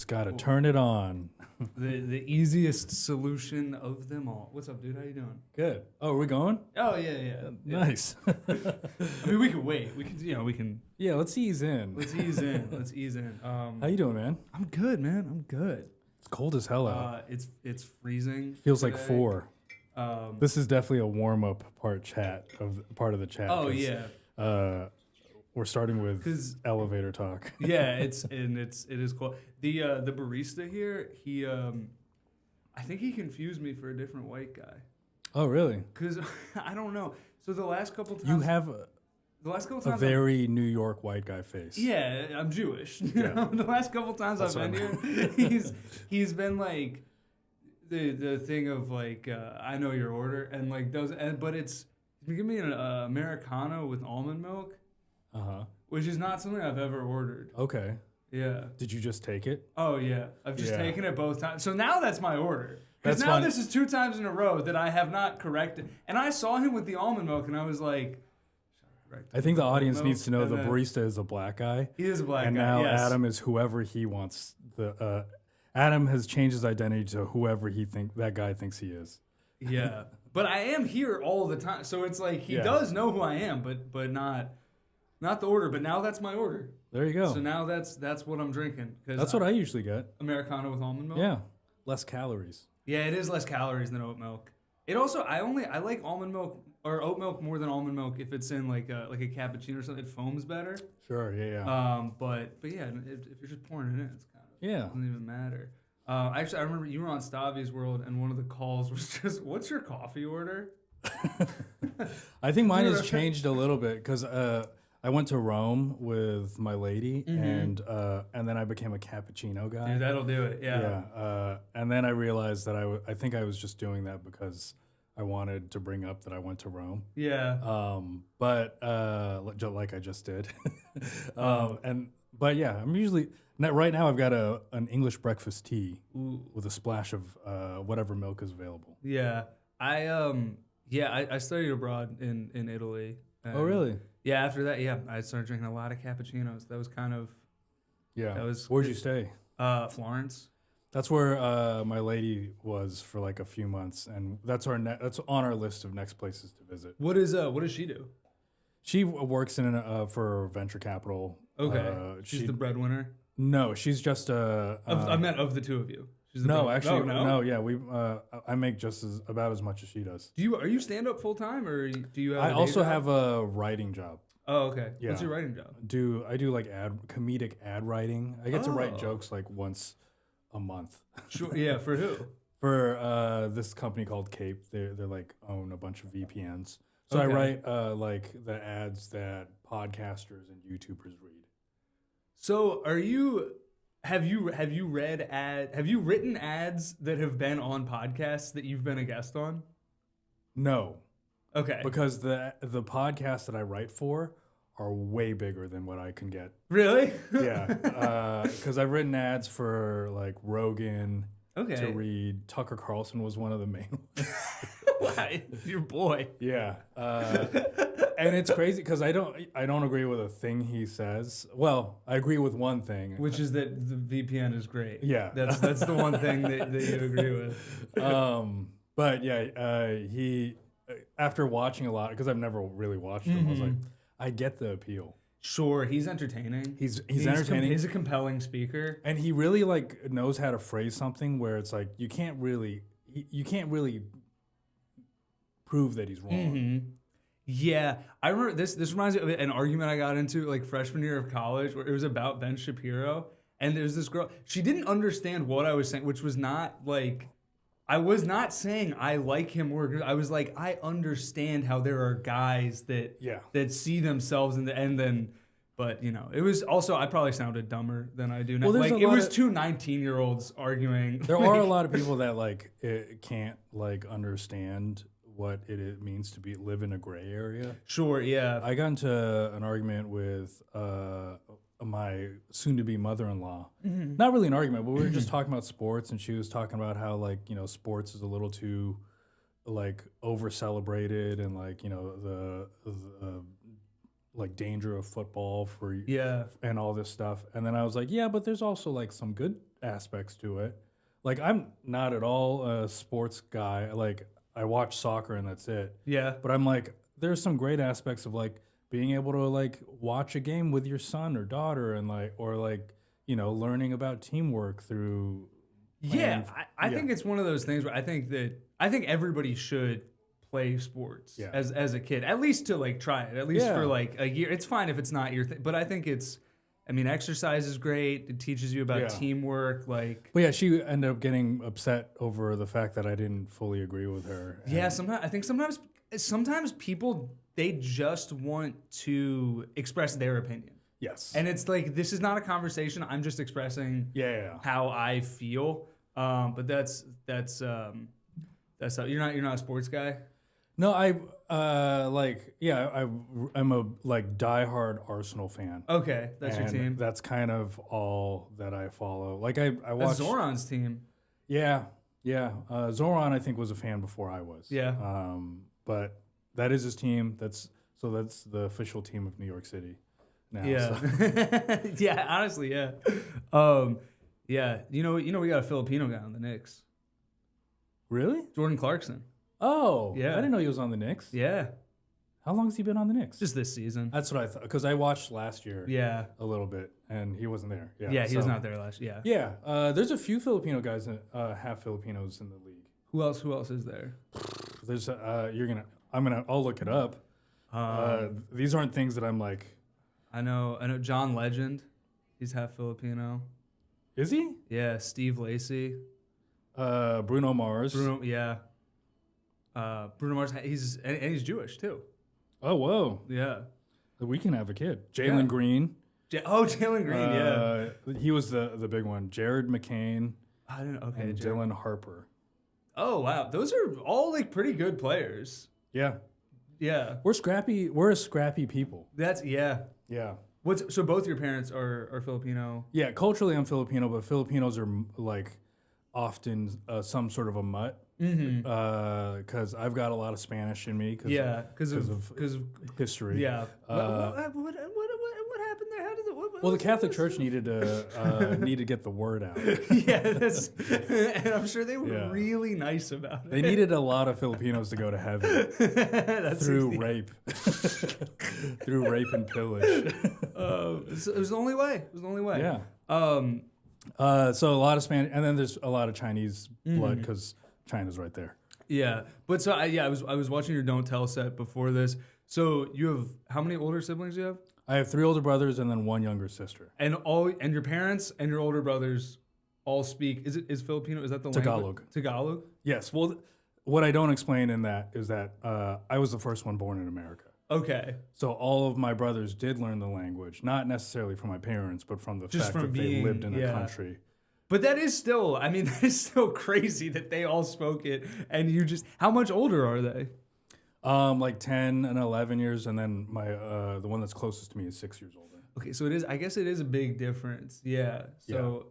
Just gotta turn it on. The easiest solution of them all. What's up, dude? How you doing? Good. Oh, are we going? Oh yeah. Nice. I mean, we can wait. We can. Yeah, let's ease in. Let's ease in. How you doing, man? I'm good, man. I'm good. It's cold as hell out. It's freezing. Feels today. like 4. This is definitely a warm-up part of the chat. Oh yeah. We're starting with elevator talk. Yeah, it is cool. The barista here, he I think he confused me for a different white guy. Oh really? Cause I don't know. So the last couple times You have a very New York white guy face. Yeah, I'm Jewish. Yeah. The last couple times I've been here, he's been like the thing of like I know your order and like but it's give me an Americano with almond milk. Which is not something I've ever ordered. Okay. Yeah. Did you just take it? Oh yeah, I've just taken it both times. So now that's my order. Because now funny. this is 2 times in a row that I have not corrected. And I saw him with the almond milk, and I was like, I think the audience needs to know the barista is a black guy. He is a black guy. And now yes. Adam is whoever he wants. Adam has changed his identity to whoever that guy thinks he is. Yeah, but I am here all the time, so it's like he does know who I am, but not the order. But now that's my order. There you go. So now that's what I'm drinking. That's what I usually get. Americano with almond milk. Yeah, less calories. Yeah, it is less calories than oat milk. It also I like almond milk or oat milk more than almond milk if it's in like a cappuccino or something. It foams better. Sure. Yeah. But yeah, if you're just pouring it in, it's kind of it doesn't even matter. Actually, I remember you were on Stavi's World, and one of the calls was just, "What's your coffee order?" I think mine has changed a little bit because I went to Rome with my lady, and then I became a cappuccino guy. Dude, that'll do it. Yeah. Yeah. And then I realized that I think I was just doing that because I wanted to bring up that I went to Rome. Yeah. But like I just did. But yeah, I'm usually right now. I've got an English breakfast tea with a splash of whatever milk is available. Yeah. I studied abroad in Italy. Oh really? Yeah. After that, I started drinking a lot of cappuccinos. That was kind of Where'd you stay? Florence. That's where my lady was for like a few months, and that's on our list of next places to visit. What does she do? She works for venture capital. Okay, she's the breadwinner. No, she's just I meant of the two of you. She's the no. Yeah, I make just about as much as she does. Are you stand up full time or do you? Have I also have a writing job. Oh, okay. Yeah. What's your writing job? I do like comedic ad writing. I get to write jokes like once a month. Sure. Yeah. For who? For this company called Cape. They're like own a bunch of VPNs. So I write like the ads that podcasters and YouTubers read. So have you written ads that have been on podcasts that you've been a guest on? No. Okay. Because the podcasts that I write for are way bigger than what I can get. Really? Yeah. Because I've written ads for like Rogan to read. Tucker Carlson was one of the main ones. Your boy. Yeah. And it's crazy because I don't agree with a thing he says. Well, I agree with one thing, which is that the VPN is great. Yeah. That's the one thing that you agree with. But yeah, he after watching a lot, because I've never really watched him, I was like, I get the appeal. Sure, he's entertaining. He's entertaining. He's a compelling speaker, and he really like knows how to phrase something where it's like you can't really prove that he's wrong. Mm-hmm. Yeah, I remember this. This reminds me of an argument I got into like freshman year of college, where it was about Ben Shapiro, and there's this girl. She didn't understand what I was saying, which was not like. I was not saying I like him more. I was like, I understand how there are guys that see themselves in the end. Then, but it was also I probably sounded dumber than I do now. Well, like it was 2 19-year-olds arguing. There are a lot of people that like can't like understand what it means to live in a gray area. Sure, yeah. I got into an argument with my soon-to-be mother-in-law. Mm-hmm. Not really an argument, but we were just talking about sports, and she was talking about how like sports is a little too like over-celebrated, and like the like danger of football for Yeah. and all this stuff. And then I was like, yeah, but there's also like some good aspects to it. Like I'm not at all a sports guy. Like I watch soccer and that's it. Yeah. But I'm like, there's some great aspects of like being able to like watch a game with your son or daughter and like, or like, you know, learning about teamwork through. Yeah. I think it's one of those things where I think everybody should play sports as a kid, at least to like try it, at least for like a year. It's fine if it's not your thing, but I think exercise is great. It teaches you about teamwork. Like, but yeah, she ended up getting upset over the fact that I didn't fully agree with her. Yeah, sometimes people, they just want to express their opinion. Yes, and it's like, this is not a conversation. I'm just expressing how I feel. But that's how you're not a sports guy. No, I'm a like diehard Arsenal fan. Okay, that's your team. That's kind of all that I follow. Like I watched Zoran's team. Yeah. Zoran I think was a fan before I was. Yeah. But that is his team. That's the official team of New York City now. Yeah. So. Yeah. Honestly, yeah. Yeah. You know, we got a Filipino guy on the Knicks. Really? Jordan Clarkson. Oh, yeah. I didn't know he was on the Knicks. Yeah. How long has he been on the Knicks? Just this season. That's what I thought, because I watched last year. Yeah. A little bit, and he wasn't there. Yeah, he was not there last year. Yeah. There's a few Filipino guys that have Filipinos in the league. Who else is there? There's I'll look it up. These aren't things that I'm like. I know John Legend. He's half Filipino. Is he? Yeah. Steve Lacy. Bruno Mars. Yeah. Bruno Mars. He's Jewish too. Oh, whoa. Yeah. We can have a kid. Jalen Green. Jalen Green. Yeah. He was the big one. Jared McCain. I don't know. Okay. And Dylan Harper. Oh wow, those are all like pretty good players. Yeah. Yeah. We're scrappy. We're a scrappy people. Yeah. So both your parents are Filipino? Yeah, culturally I'm Filipino, but Filipinos are like often some sort of a mutt. Because I've got a lot of Spanish in me. Because of history. Yeah. What happened there? How did it? Well, the Catholic Church needed to get the word out. Yeah, and I'm sure they were really nice about it. They needed a lot of Filipinos to go to heaven through rape, through rape and pillage. It was the only way. Yeah. So a lot of Spanish, and then there's a lot of Chinese blood because China's right there. Yeah, but so I was watching your Don't Tell set before this. So you have how many older siblings do you have? I have 3 older brothers and then 1 younger sister. And your parents and your older brothers all speak. Is Filipino? Is that the Tagalog? Language? Tagalog. Yes. Well, what I don't explain in that is that I was the first one born in America. Okay. So all of my brothers did learn the language, not necessarily from my parents, but from the fact that they lived in the country. But that is still crazy that they all spoke it, and you just. How much older are they? Like 10 and 11 years, and then my the one that's closest to me is 6 years older. Okay, so it is. I guess it is a big difference. Yeah. So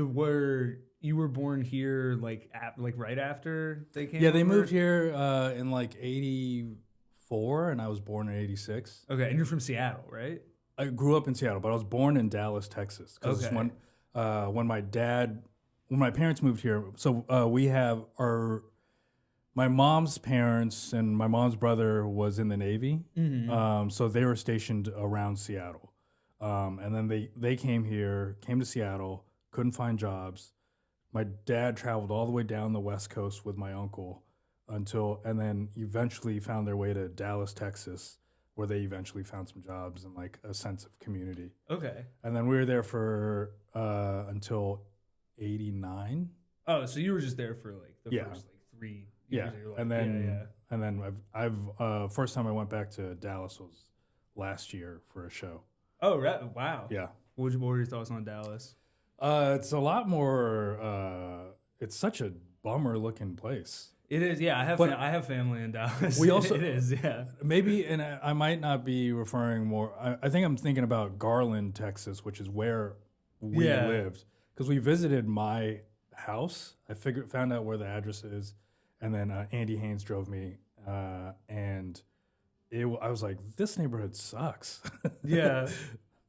where you were born here, like right after they came. Yeah, they moved here in like '84, and I was born in '86. Okay, and you're from Seattle, right? I grew up in Seattle, but I was born in Dallas, Texas. Because when my parents moved here, so we have my mom's parents and my mom's brother was in the Navy, so they were stationed around Seattle, and then they came to Seattle, couldn't find jobs. My dad traveled all the way down the West Coast with my uncle and then eventually found their way to Dallas, Texas, where they eventually found some jobs and like a sense of community. Okay. And then we were there for until '89. Oh, so you were just there for like the first like 3 years. Yeah, and then I've first time I went back to Dallas was last year for a show. Oh, right. Wow. Yeah. What were your thoughts on Dallas? It's a lot more. It's such a bummer looking place. It is. Yeah, I have family in Dallas. We also it is. Yeah. Maybe, and I might not be referring more. I think I'm thinking about Garland, Texas, which is where we lived because we visited my house. I found out where the address is. And then Andy Haynes drove me, and I was like, this neighborhood sucks. Yeah.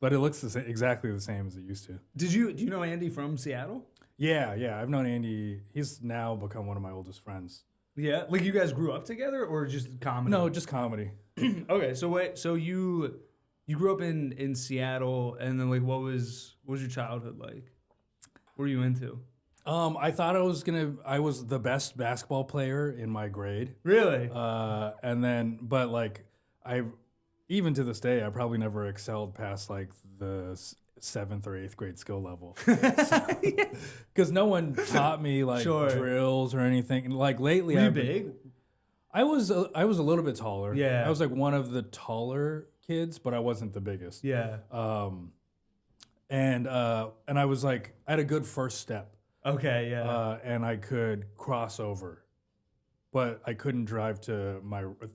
But it looks exactly the same as it used to. Do you know Andy from Seattle? Yeah. I've known Andy. He's now become one of my oldest friends. Yeah. Like you guys grew up together or just comedy? No, just comedy. Okay. So wait. So you grew up in Seattle, and then like what was your childhood like? What were you into? I thought I was the best basketball player in my grade. Really? But like even to this day, I probably never excelled past like the 7th or 8th grade skill level. Because no one taught me like drills or anything. Like lately, were you big? I was a little bit taller. Yeah. I was like one of the taller kids, but I wasn't the biggest. Yeah. And I was like, I had a good first step. Okay, yeah. And I could cross over, but I couldn't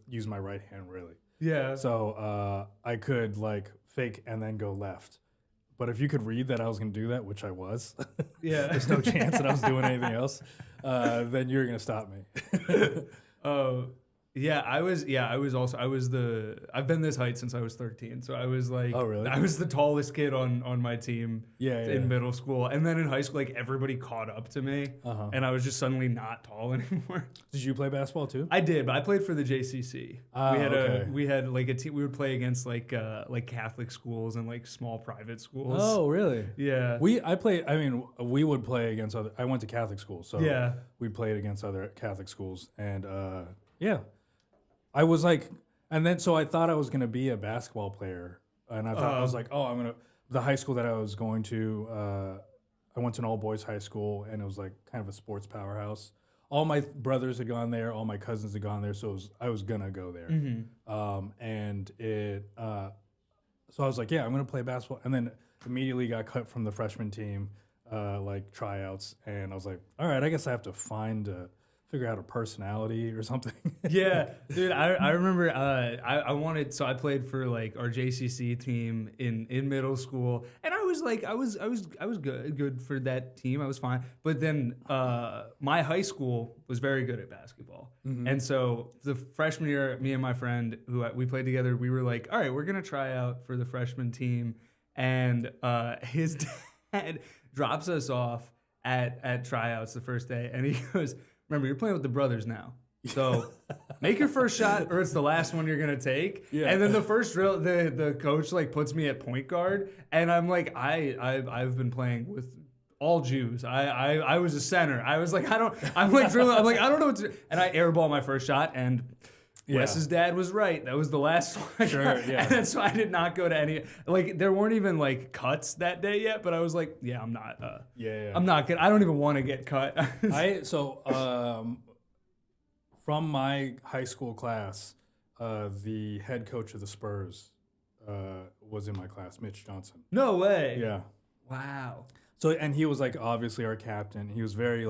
use my right hand really. Yeah. So I could like fake and then go left. But if you could read that I was going to do that, which I was, yeah, there's no chance that I was doing anything else, then you're going to stop me. I've been this height since I was 13. So I was like, oh, really? I was the tallest kid on my team in middle school. And then in high school, like everybody caught up to me and I was just suddenly not tall anymore. Did you play basketball too? I did, but I played for the JCC. We had like a team, we would play against like Catholic schools and like small private schools. Oh, really? Yeah. We would play against I went to Catholic school. So yeah, we played against other Catholic schools and yeah. I was like, and then so I thought I was going to be a basketball player. And I thought, I was like, the high school that I was going to, I went to an all boys high school and it was like kind of a sports powerhouse. All my brothers had gone there, all my cousins had gone there. So I was going to go there. So I was like, yeah, I'm going to play basketball. And then immediately got cut from the freshman team, like tryouts. And I was like, all right, I guess I have to figure out a personality or something. Yeah, dude, I remember I played for like our JCC team in middle school, and I was good for that team. I was fine, but then my high school was very good at basketball, and so the freshman year, me and my friend we played together, we were like, all right, we're gonna try out for the freshman team, and his dad drops us off at tryouts the first day, and he goes, remember, you're playing with the brothers now. So make your first shot or it's the last one you're going to take. Yeah. And then the first drill, the coach like puts me at point guard. And I'm like, I've been playing with all Jews. I was a center. I was like, I'm like drilling. I'm like, I don't know what to do. And I airball my first shot and Wes's dad was right. That was the last one. Sure, yeah. And so I did not go to any, like, there weren't even, like, cuts that day yet, but I was like, yeah, I'm not, I'm not good. I don't even want to get cut. From my high school class, the head coach of the Spurs was in my class, Mitch Johnson. No way. Yeah. Wow. So, and he was like obviously our captain. He was very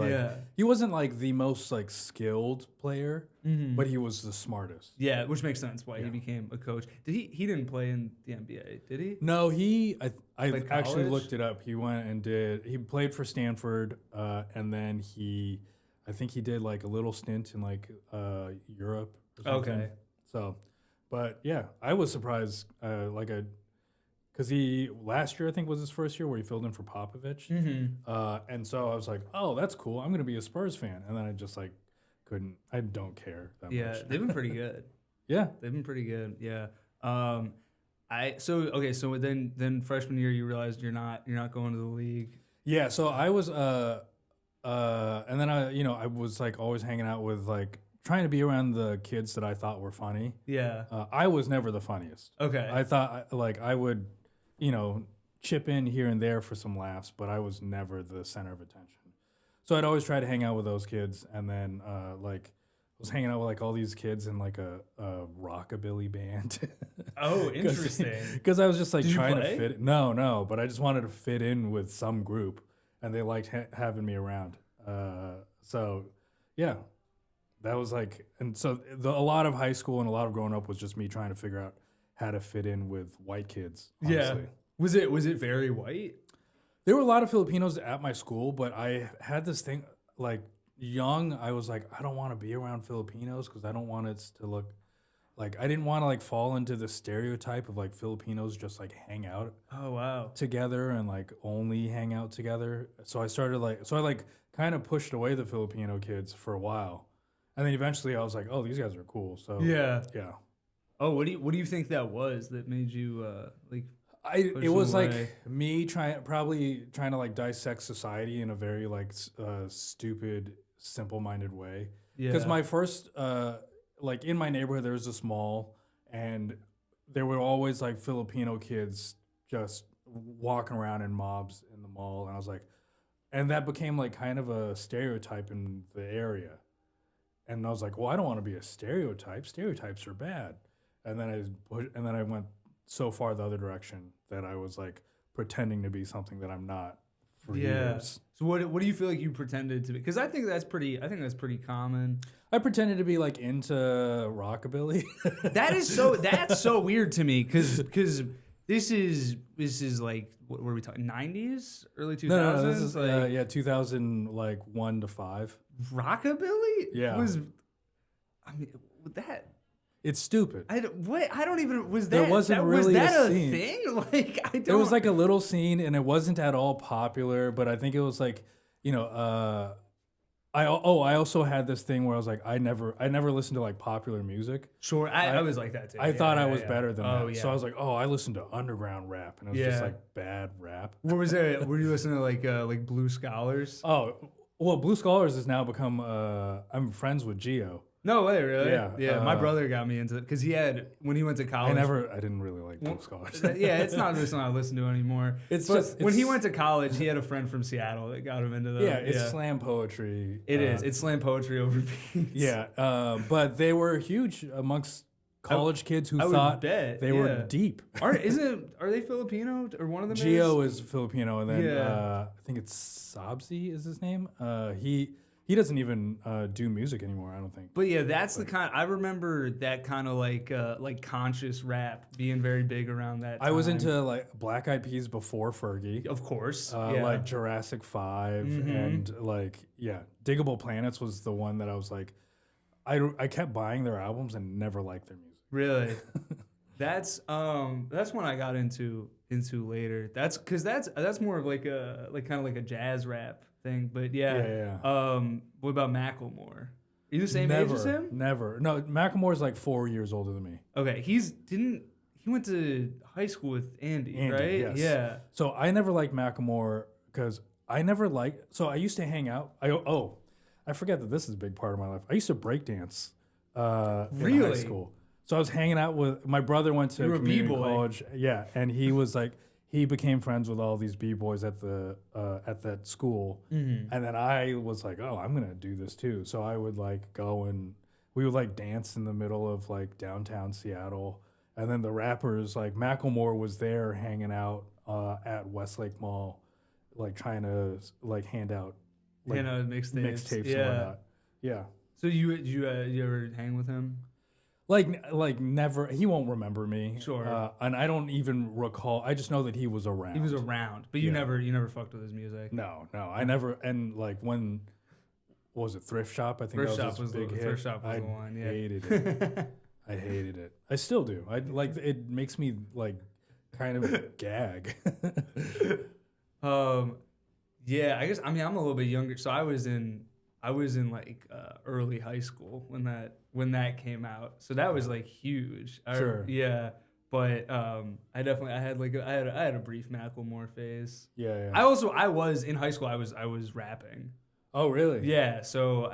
he wasn't like the most like skilled player, but he was the smartest. Yeah, which makes sense why he became a coach. He didn't play in the NBA, did he? No, I like actually looked it up. He went and he played for Stanford, and then I think he did like a little stint in like Europe or something. Okay. So, but yeah, I was surprised because last year I think was his first year where he filled in for Popovich, and so I was like, oh, that's cool. I'm gonna be a Spurs fan, and then I just like couldn't. I don't care that much. Yeah, they've been pretty good. Yeah, they've been pretty good. Yeah. So then freshman year you realized you're not going to the league. Yeah. So I was and then I was like always hanging out with like trying to be around the kids that I thought were funny. Yeah. I was never the funniest. Okay. I thought like I would, chip in here and there for some laughs, but I was never the center of attention. So I'd always try to hang out with those kids, and then I was hanging out with like all these kids in like a rockabilly band. Oh, interesting. Because I was just like Did trying you play? to fit. No, but I just wanted to fit in with some group, and they liked having me around. So yeah, that was like, and so a lot of high school and a lot of growing up was just me trying to figure out how to fit in with white kids. Honestly. Yeah. Was it very white? There were a lot of Filipinos at my school, but I had this thing like young. I was like, I don't want to be around Filipinos because I don't want it to look like I didn't want to like fall into the stereotype of like Filipinos just like hang out Oh wow. together and like only hang out together. So I like kind of pushed away the Filipino kids for a while. And then eventually I was like, oh, these guys are cool. So Yeah. yeah. Oh, what do you think that was that made you like push It was away? like me trying to like dissect society in a very like stupid, simple-minded way. Because Yeah. my first like in my neighborhood there was this mall, and there were always like Filipino kids just walking around in mobs in the mall, and I was like, and that became like kind of a stereotype in the area. And I was like, well, I don't want to be a stereotype. Stereotypes are bad. And then I went so far the other direction that I was like pretending to be something that I'm not for years. So what do you feel like you pretended to be? Because I think that's pretty common. I pretended to be like into rockabilly. That's so weird to me because this is like what were we talking 90s, early 2000s? No, this is like 2000 like 1 to 5. rockabilly. Yeah. Was I mean that. It's stupid. I don't even was There that wasn't that, really was that a a scene. thing? Like I don't. It was like a little scene, and it wasn't at all popular. But I think it was like, you know, I also had this thing where I was like, I never listened to like popular music. Sure, I was like that too. I thought I was better than Oh that. yeah. So I was like, oh, I listened to underground rap, and it was just Yeah. like bad rap. What was it? Were you listening to like Blue Scholars? Oh, well, Blue Scholars has now become. I'm friends with Gio. No way, really? Yeah, My brother got me into it because he had when he went to college. I didn't really like Blue Scholars. Yeah, it's not really something I listen to anymore. When he went to college, he had a friend from Seattle that got him into that. Yeah, it's slam poetry. It is. It's slam poetry over beats. Yeah, but they were huge amongst college kids who I would thought bet, they were deep. Are they Filipino or one of them? Gio is Filipino, and then Yeah. I think it's Sabzi is his name. He doesn't even do music anymore, I don't think. But yeah, that's the kind. I remember that kind of like conscious rap being very big around that time. I was into like Black Eyed Peas before Fergie. Of course, Like Jurassic 5 and like Diggable Planets was the one that I was like, I kept buying their albums and never liked their music. Really, that's when I got into later. That's more of like kind of like a jazz rap thing. But Yeah. what about Macklemore? Are you the same age as him? Never. No, Macklemore's like 4 years older than me. Okay, he went to high school with Andy, right? Yes. Yeah. So I never liked Macklemore because I never liked. So I used to hang out. I forget that this is a big part of my life. I used to breakdance in high Really? school. So I was hanging out with my brother. Went to You were a community b-boy. college. Yeah, and he was like he became friends with all these b-boys at that school, and then I was like, oh, I'm gonna do this too. So I would like go and we would like dance in the middle of like downtown Seattle. And then the rappers, like Macklemore was there hanging out at Westlake Mall, like trying to like hand out like mixtapes. and Yeah. whatnot. Yeah. So you ever hang with him? Like never, he won't remember me. Sure. And I don't even recall. I just know that he was around. He was around, but you Yeah. never fucked with his music. No, I never. And like when, what was it, Thrift Shop? I think Thrift that Shop was his big hit. Thrift Shop was I the one. Yeah. hated it. I hated it. I still do. I like it. Makes me like kind of gag. Yeah, I guess I'm a little bit younger, so I was in like early high school when that came out. So that was like huge. Sure. Yeah, but I had a brief Macklemore phase. Yeah. I was in high school. I was rapping. Oh, really? Yeah. So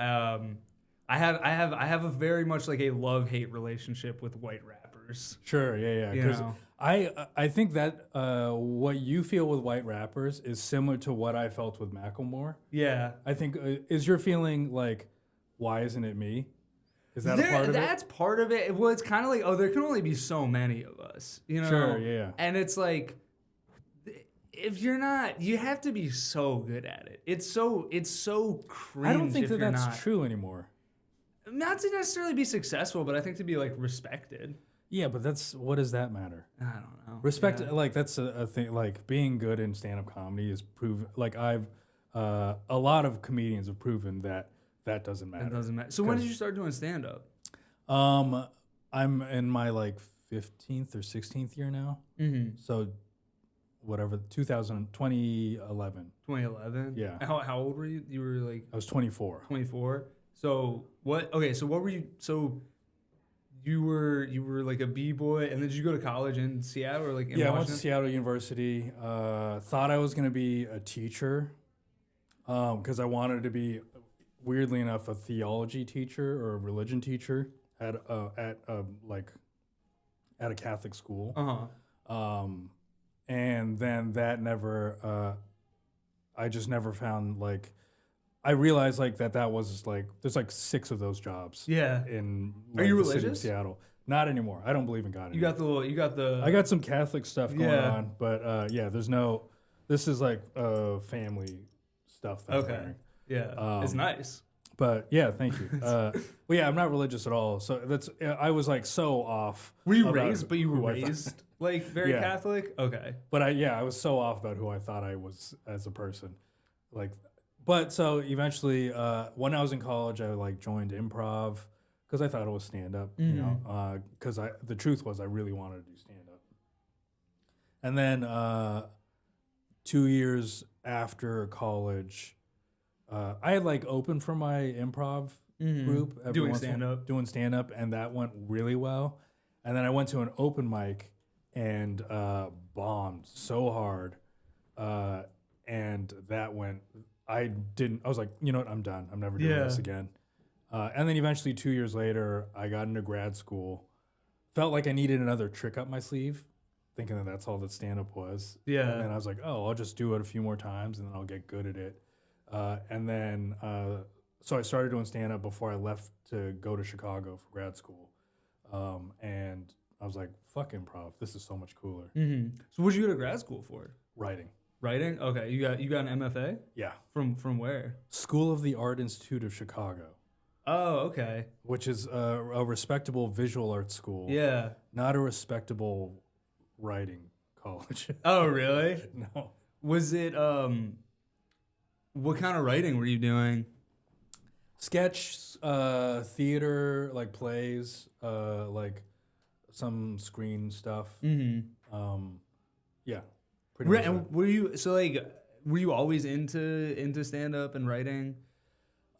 I have a very much like a love-hate relationship with white rappers. Sure. Yeah. You Because know? I think that what you feel with white rappers is similar to what I felt with Macklemore. Yeah. I think is your feeling like, why isn't it me? Is that a part of it? That's part of it. Well, it's kind of like, there can only be so many of us, you know? Sure, yeah. And it's like, if you're not, you have to be so good at it. It's so cringe. I don't think if that you're that's not. true anymore. Not to necessarily be successful, but I think to be like respected. Yeah, but what does that matter? I don't know. Respect, Yeah. like that's a thing. Like being good in stand-up comedy is proven. Like a lot of comedians have proven that doesn't matter. It doesn't matter. So when did you start doing stand up? I'm in my like 15th or 16th year now. Mm-hmm. So whatever, 2011. 2011. Yeah. How old were you? You were like I was 24. 24. So what? Okay. So what were you? So you were like a b-boy, and then did you go to college in Seattle or like in Yeah, I Washington? went to Seattle University. Thought I was going to be a teacher because I wanted to be, weirdly enough, a theology teacher or a religion teacher at a Catholic school. And then that never, I just never found like, I realized like that was like, there's like 6 of those jobs. Yeah. In Are you the city of religious? Seattle. Not anymore. I don't believe in God anymore. You got the. I got some Catholic stuff going Yeah. on, but yeah, this is like family stuff that I'm Okay. wearing. Yeah. It's nice. But yeah, thank you. Well, yeah, I'm not religious at all. So I was like so off. Were you about raised? But you who were I thought- raised like very Yeah. Catholic. Okay. But I was so off about who I thought I was as a person. Like, but so eventually, when I was in college, I like joined improv because I thought it was stand up. You know, because the truth was I really wanted to do stand up. And then 2 years after college, I had like opened for my improv group every Doing once in a stand while, up. doing stand up, and that went really well. And then I went to an open mic and bombed so hard, and that went. I was like, you know what, I'm done. I'm never doing this again. And then eventually, 2 years later, I got into grad school. Felt like I needed another trick up my sleeve, thinking that that's all that stand up was. Yeah. And then I was like, oh, I'll just do it a few more times, and then I'll get good at it. And then, so I started doing stand up before I left to go to Chicago for grad school. And I was like, fuck improv. This is so much cooler. Mm-hmm. So what did you go to grad school for? Writing. Writing? Okay. You got an MFA? Yeah. From where? School of the Art Institute of Chicago, Oh, okay. which is a respectable visual arts school. Yeah. Not a respectable writing college. Oh, really? No. Was it what kind of writing were you doing? Sketch, theater, like plays, like some screen stuff. Mm-hmm. Yeah. Pretty much And were you always into stand up and writing?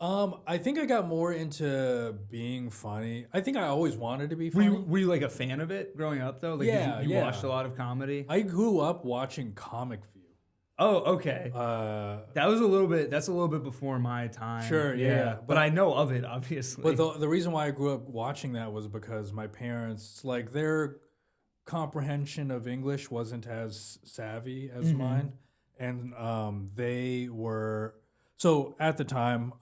I think I got more into being funny. I think I always wanted to be funny. Were you like a fan of it growing up though? Like Yeah, you yeah. watched a lot of comedy? I grew up watching Comic View. Oh, okay. That's a little bit before my time. Sure, yeah. But I know of it, obviously. But the reason why I grew up watching that was because my parents, like, their comprehension of English wasn't as savvy as mine. And they were... So at the time,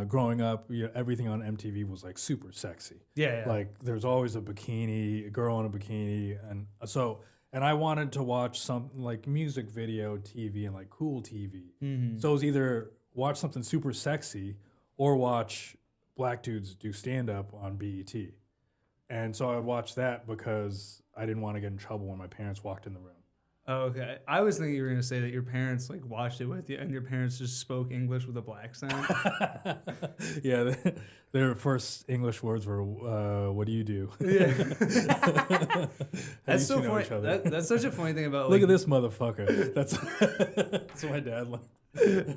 growing up, everything on MTV was, like, super sexy. Yeah. Like, there's always a girl in a bikini. And so... And I wanted to watch something like music video TV and like cool TV. So it was either watch something super sexy or watch black dudes do stand up on BET. And so I would watch that because I didn't want to get in trouble when my parents walked in the room. Oh, okay. I was thinking you were gonna say that your parents like watched it with you, and your parents just spoke English with a black accent. Yeah, their first English words were, "What do you do?" Yeah, How that's do so you two know funny. each other? That's such a funny thing about Look like at this motherfucker. That's my dad.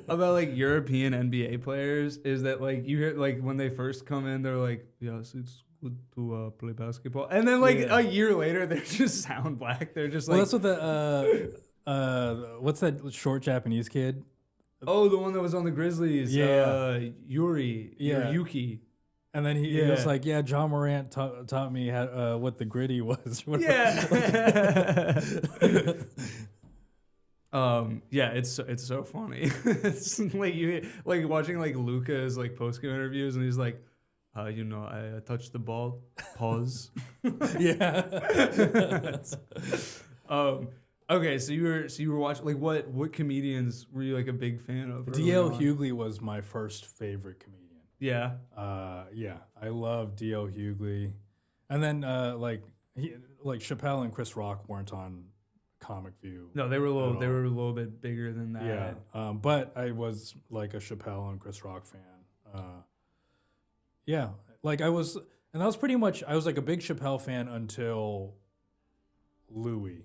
about like European NBA players is that like you hear like when they first come in, they're like, "Yes, it's good to play basketball," and then like a year later, they just sound black. They're just like, Well, that's what what's that short Japanese kid? oh, the one that was on the Grizzlies, Yuri, Yeah. or Yuki. And then he was like, "Yeah, John Morant taught me what the gritty was." Yeah. Yeah, it's so funny. It's like you like watching like Luca's like post game interviews, and he's like, I touched the ball. Pause. Yeah. Okay, so you were watching like what comedians were you like a big fan of? D.L. Hughley was my first favorite comedian. Yeah. Yeah, I love D.L. Hughley, and then like Chappelle and Chris Rock weren't on Comic View. No, they were a little bit bigger than that. Yeah, but I was like a Chappelle and Chris Rock fan. Yeah, like I was And that was pretty much, I was like a big Chappelle fan until Louis.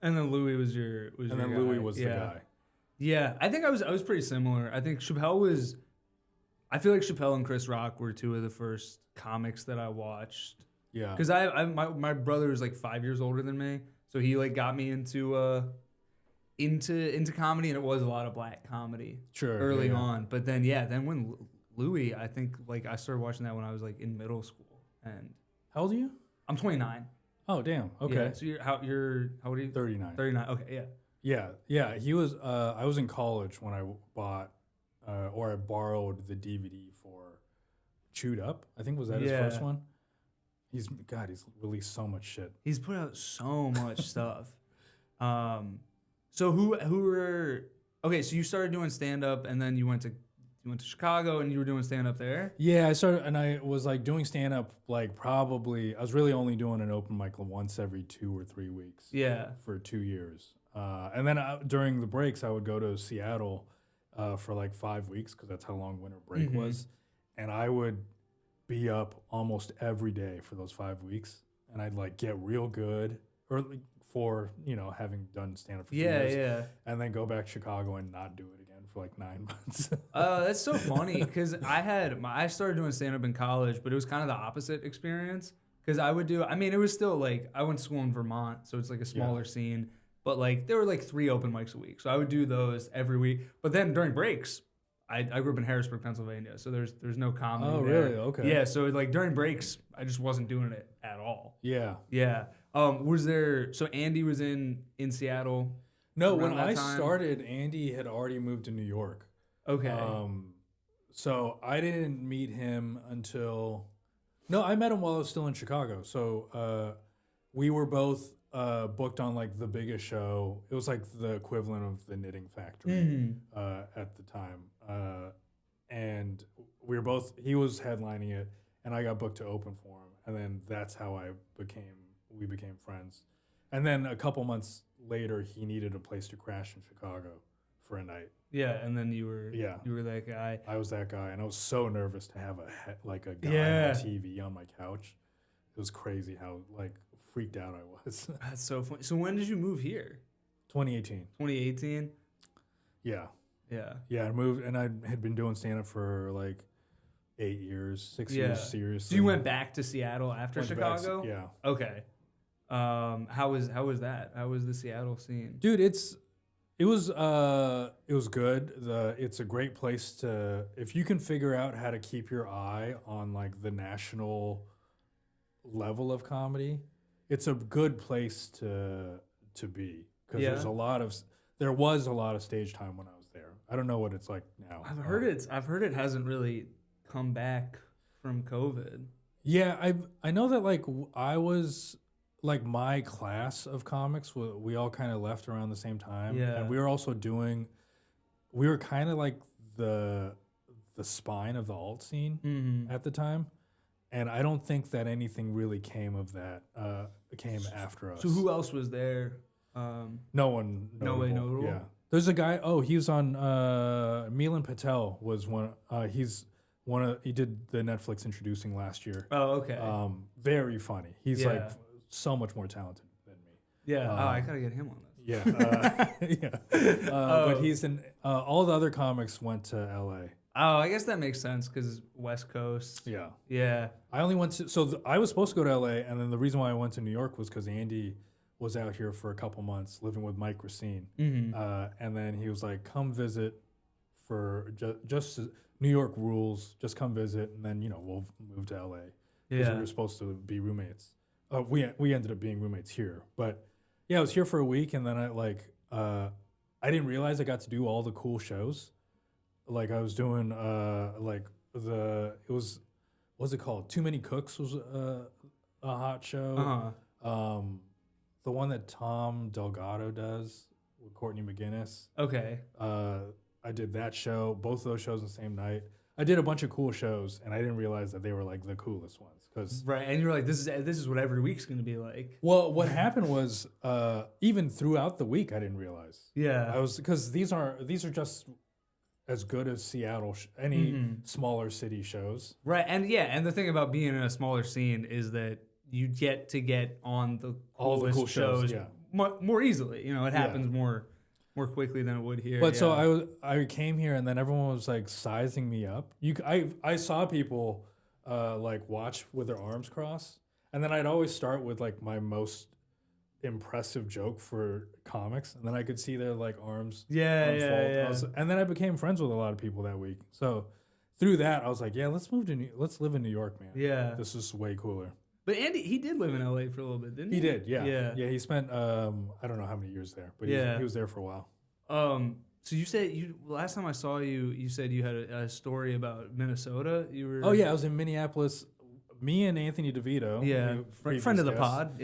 And then Louis was your And then guy. Louis was the guy. Yeah, I think I was pretty similar. I think Chappelle was. I feel like Chappelle and Chris Rock were two of the first comics that I watched. Yeah. Because my brother is like 5 years older than me, so he like got me into comedy, and it was a lot of black comedy early on. But then then when Louis, I think like I started watching that when I was like in middle school. And How old are you? I'm 29. Oh, damn. Okay. Yeah, so how old are you? 39. 39. Okay, yeah. Yeah. He was, I was in college when I bought, or I borrowed the DVD for Chewed Up. I think was that his first one? He's released so much shit. He's put out so much stuff. So who were okay? So you started doing stand up, and then you went to Chicago, and you were doing stand up there. Yeah, I started, and I was like doing stand up like probably I was really only doing an open mic once every 2 or 3 weeks. Yeah. For 2 years, and then during the breaks I would go to Seattle for like 5 weeks because that's how long winter break was, and I would be up almost every day for those 5 weeks, and I'd like get real good, or like, for having done stand up for 2 years, and then go back to Chicago and not do it again for like 9 months. That's so funny because I started doing stand up in college, but it was kind of the opposite experience because it was still like I went to school in Vermont, so it's like a smaller scene, but like there were like 3 open mics a week, so I would do those every week. But then during breaks, I grew up in Harrisburg, Pennsylvania, so there's no comedy. Oh, there. really? Okay. Yeah, so like during breaks, I just wasn't doing it at all. Yeah. Yeah. So Andy was in Seattle? No, when I started, Andy had already moved to New York. Okay. So I didn't meet him until... No, I met him while I was still in Chicago. So we were both booked on like the biggest show. It was like the equivalent of the Knitting Factory at the time. And we were both... He was headlining it, and I got booked to open for him. And then that's how we became friends. And then a couple months later, he needed a place to crash in Chicago for a night. Yeah, and then you were that guy. I was that guy, and I was so nervous to have a guy on TV on my couch. It was crazy how like freaked out I was. That's so funny. So when did you move here? 2018. 2018? Yeah. Yeah. Yeah, I moved, and I had been doing stand-up for like 8 years, 6 years seriously. So you went back to Seattle after Chicago? Yeah. Okay. How was that? How was the Seattle scene? Dude, it was good. It's a great place to, if you can figure out how to keep your eye on like the national level of comedy, it's a good place to be because there was a lot of stage time when I was there. I don't know what it's like now. I've heard it hasn't really come back from COVID. Yeah, I know that like I was like my class of comics, we all kind of left around the same time. Yeah. And we were kind of like the spine of the alt scene at the time. And I don't think that anything really came of that, came after us. So who else was there? No one notable. Notable? Yeah. There's a guy, he was on, Milan Patel was one, he did the Netflix Introducing last year. Oh, okay. Very funny. He's like so much more talented than me. Yeah. I gotta get him on this. Yeah. But he's in, all the other comics went to LA. Oh, I guess that makes sense because West Coast. Yeah. Yeah. I only went to, I was supposed to go to LA, and then the reason why I went to New York was because Andy was out here for a couple months living with Mike Racine. And then he was like, come visit for just New York rules, just come visit, and then, we'll move to LA. Because we were supposed to be roommates. We ended up being roommates here. But yeah, I was here for a week, and then I didn't realize I got to do all the cool shows. Like I was doing what's it called? Too Many Cooks was a hot show. The one that Tom Delgado does with Courtney McGinnis. Okay. I did that show, both of those shows the same night. I did a bunch of cool shows, and I didn't realize that they were like the coolest ones. Right, and you're like, this is what every week's going to be like. Well, what happened was even throughout the week, I didn't realize. Yeah. Because these are just as good as Seattle, any smaller city shows. Right, and the thing about being in a smaller scene is that you get to get on the All the cool shows, more easily. You know, it happens more quickly than it would here. But so I came here, and then everyone was like sizing me up. I saw people like watch with their arms crossed, and then I'd always start with like my most impressive joke for comics, and then I could see their like arms unfold. And then I became friends with a lot of people that week. So through that, I was like, let's live in New York, man. Yeah, this is way cooler. But Andy, he did live in LA for a little bit, didn't he? He did, yeah. He spent I don't know how many years there, but he was there for a while. So you said last time I saw you, you said you had a story about Minnesota. You were I was in Minneapolis. Me and Anthony DeVito, friend of the pod,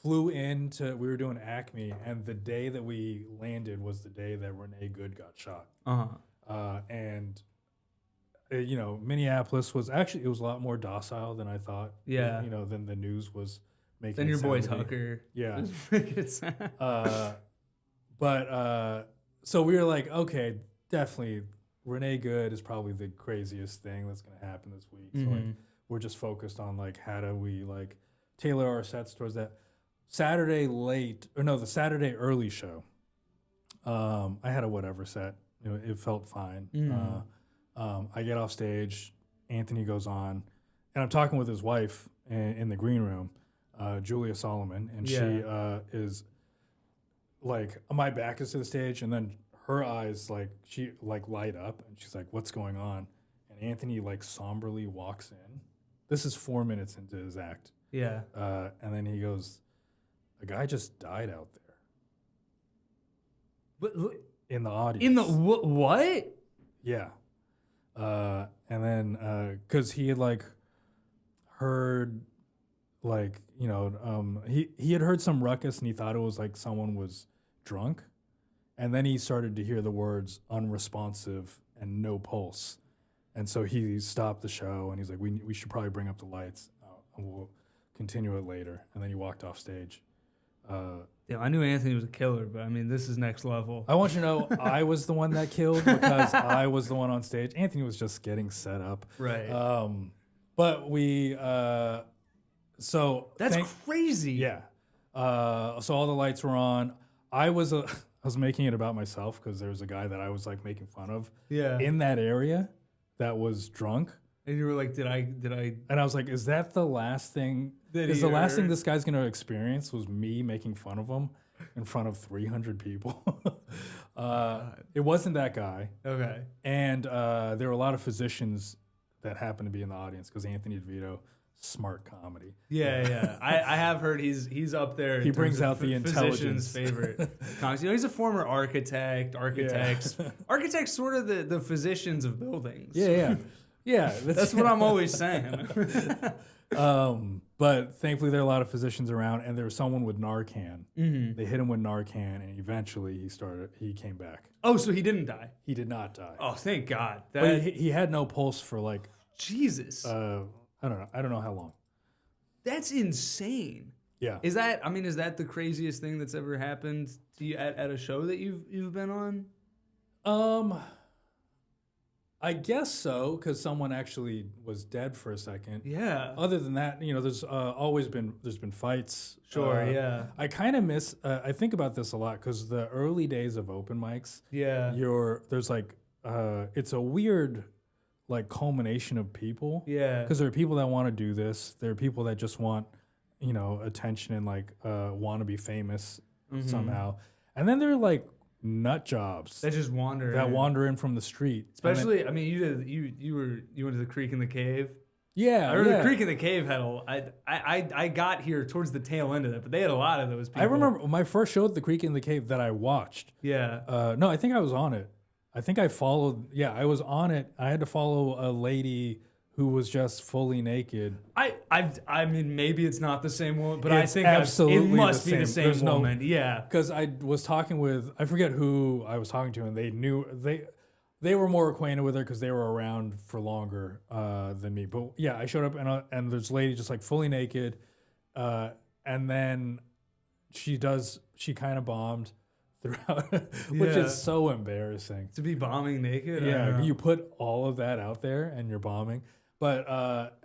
flew into. We were doing Acme, and the day that we landed was the day that Renee Good got shot. And Minneapolis was actually, it was a lot more docile than I thought. Yeah. Than the news was making. Then your boy Tucker. Yeah. So we were like, okay, definitely Renee Good is probably the craziest thing that's going to happen this week. So like, we're just focused on like, how do we like tailor our sets towards that. The Saturday early show. I had a whatever set. It felt fine. I get off stage, Anthony goes on, and I'm talking with his wife in the green room, Julia Solomon, and she is like, my back is to the stage, and then her eyes she light up, and she's like, "What's going on?" And Anthony like somberly walks in. This is 4 minutes into his act. Yeah. And then he goes, "A guy just died out there." But in the audience. In the what? Yeah. And then, cause he had like heard he had heard some ruckus, and he thought it was like someone was drunk. And then he started to hear the words unresponsive and no pulse. And so he stopped the show, and he's like, we should probably bring up the lights, and we'll continue it later. And then he walked off stage. I knew Anthony was a killer, but I mean, this is next level. I want you to know I was the one that killed, because I was the one on stage. Anthony was just getting set up. Right. But we, so. That's crazy. Yeah. So all the lights were on. I was making it about myself, because there was a guy that I was like making fun of in that area that was drunk. And you were like, did I? And I was like, is that the last thing? Is the last thing this guy's going to experience was me making fun of him in front of 300 people? It wasn't that guy. Okay. And there were a lot of physicians that happened to be in the audience, because Anthony DeVito, smart comedy. Yeah. I have heard he's up there. He brings out the physician's intelligence. favorite comics. He's a former architect. Architects sort of the physicians of buildings. Yeah. Yeah, that's what I'm always saying. But thankfully, there are a lot of physicians around, and there was someone with Narcan. They hit him with Narcan, and eventually he came back. Oh, so he didn't die? He did not die. Oh, thank God. But he had no pulse for like Jesus. I don't know how long. That's insane. Yeah. Is that the craziest thing that's ever happened to you at a show that you've been on? I guess so, because someone actually was dead for a second. Yeah. Other than that, there's been fights. Sure. Yeah. I kind of miss. I think about this a lot, because the early days of open mics. Yeah. There's like it's a weird like culmination of people. Yeah. Because there are people that want to do this. There are people that just want attention and like want to be famous somehow. And then there are like nut jobs that just wander in from the street. Especially, you went to the Creek in the Cave. Yeah, I remember the Creek in the Cave had I got here towards the tail end of it, but they had a lot of those people. I remember my first show at the Creek in the Cave that I watched. Yeah. No, I think I was on it. I think I followed. Yeah, I was on it. I had to follow a lady who was just fully naked. I mean, maybe it's not the same woman, but it's I think absolutely it must the be the same. same woman. Yeah. Because I was talking with, I forget who I was talking to, and they were more acquainted with her because they were around for longer than me. But yeah, I showed up and this lady just like fully naked, and then she kind of bombed, throughout, which Yeah. is so embarrassing. To be bombing naked. I don't Yeah, know. you put all of that out there and you're bombing. But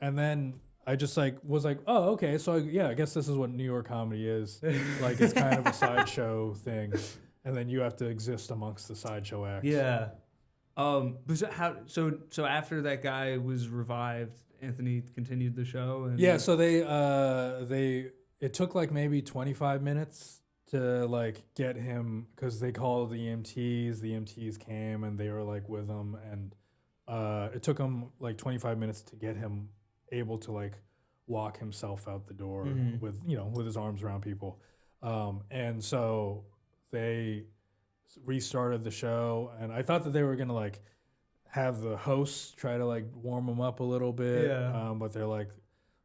and then I just like was like, oh, okay, so yeah, I guess this is what New York comedy is. Like it's kind of a sideshow thing, and then you have to exist amongst the sideshow acts. Yeah. But so after that guy was revived, Anthony continued the show. And Yeah, so it took like maybe 25 minutes to like get him, because they called the EMTs. The EMTs came and they were like with him, and it took him like 25 minutes to get him able to like walk himself out the door with with his arms around people, and so they restarted the show, and I thought that they were gonna like have the hosts try to like warm him up a little bit, but they're like,